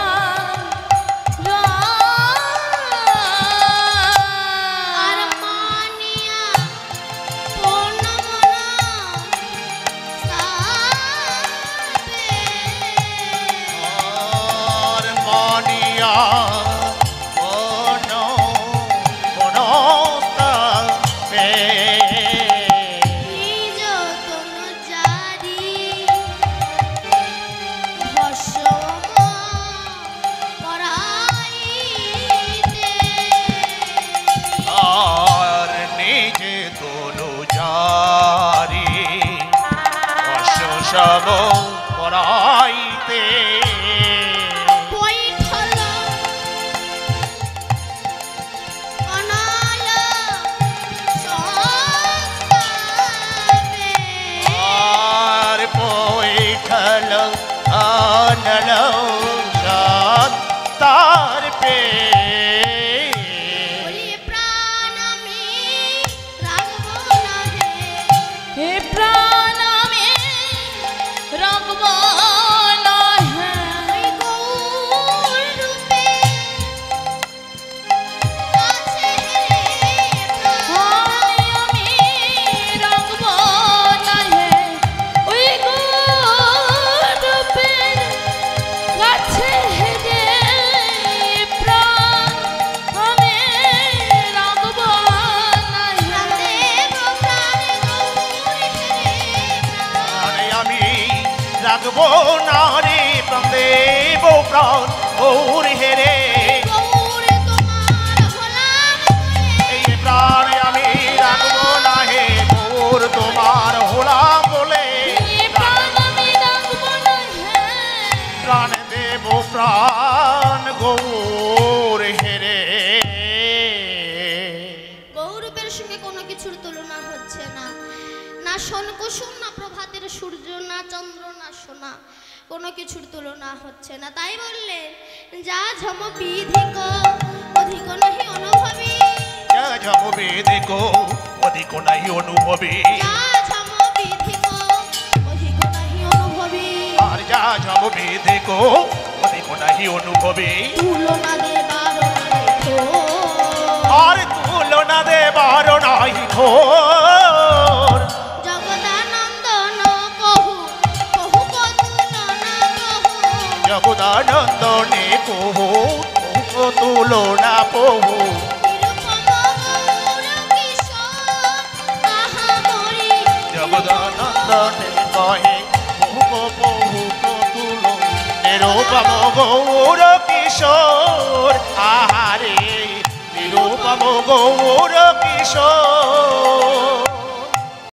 Speaker 1: আর মানিয়া কোন মনা সাবে
Speaker 2: আর মনিয়া কোনো কোনো তাবে
Speaker 1: নিজ কোন জারি ভস্ম করাইতে
Speaker 2: আর নিজে তনু জারি অশ্বসব পরাইতে
Speaker 1: বৈঠল অনাল সস্তাবে
Speaker 2: আর পৈঠল আনল তার পে
Speaker 1: বলি প্রাণ আমি রাখবো না হে
Speaker 3: হে প্রাণ আমি রাখব না হে
Speaker 1: ওই গৌর রূপে কাছে হেরে প্রাণ
Speaker 3: আমি রাখব না হে ওই গৌরবের কাছে হেরে
Speaker 1: কোনো কিছুর তুলনা হচ্ছে না। তাই বললেন যা ঝম বিধিক অধিক নাহি অনুভবী,
Speaker 2: যা ঝম বিধিক অধিক নাহি অনুভবী,
Speaker 1: যা ঝম বিধিক অধিক নাহি অনুভবী,
Speaker 2: আর যা ঝম বিধিক অধিক নাহি অনুভবী,
Speaker 1: তুলনা দেবার নাই
Speaker 2: আর তুলনা দেবার নাই ঘোর।
Speaker 1: জগদানন্দন কহু কহু কতুলনা কহু,
Speaker 2: জগদানন্দনে কহু কহু তুলনা বহু,
Speaker 1: নিরুপম গৌর কিশোর তাহা মরি,
Speaker 2: জগদানন্দনে কহে বহু বহু তুল নিরূপম গৌর কিশোর, আহারে নিরূপম গৌর কিশোর।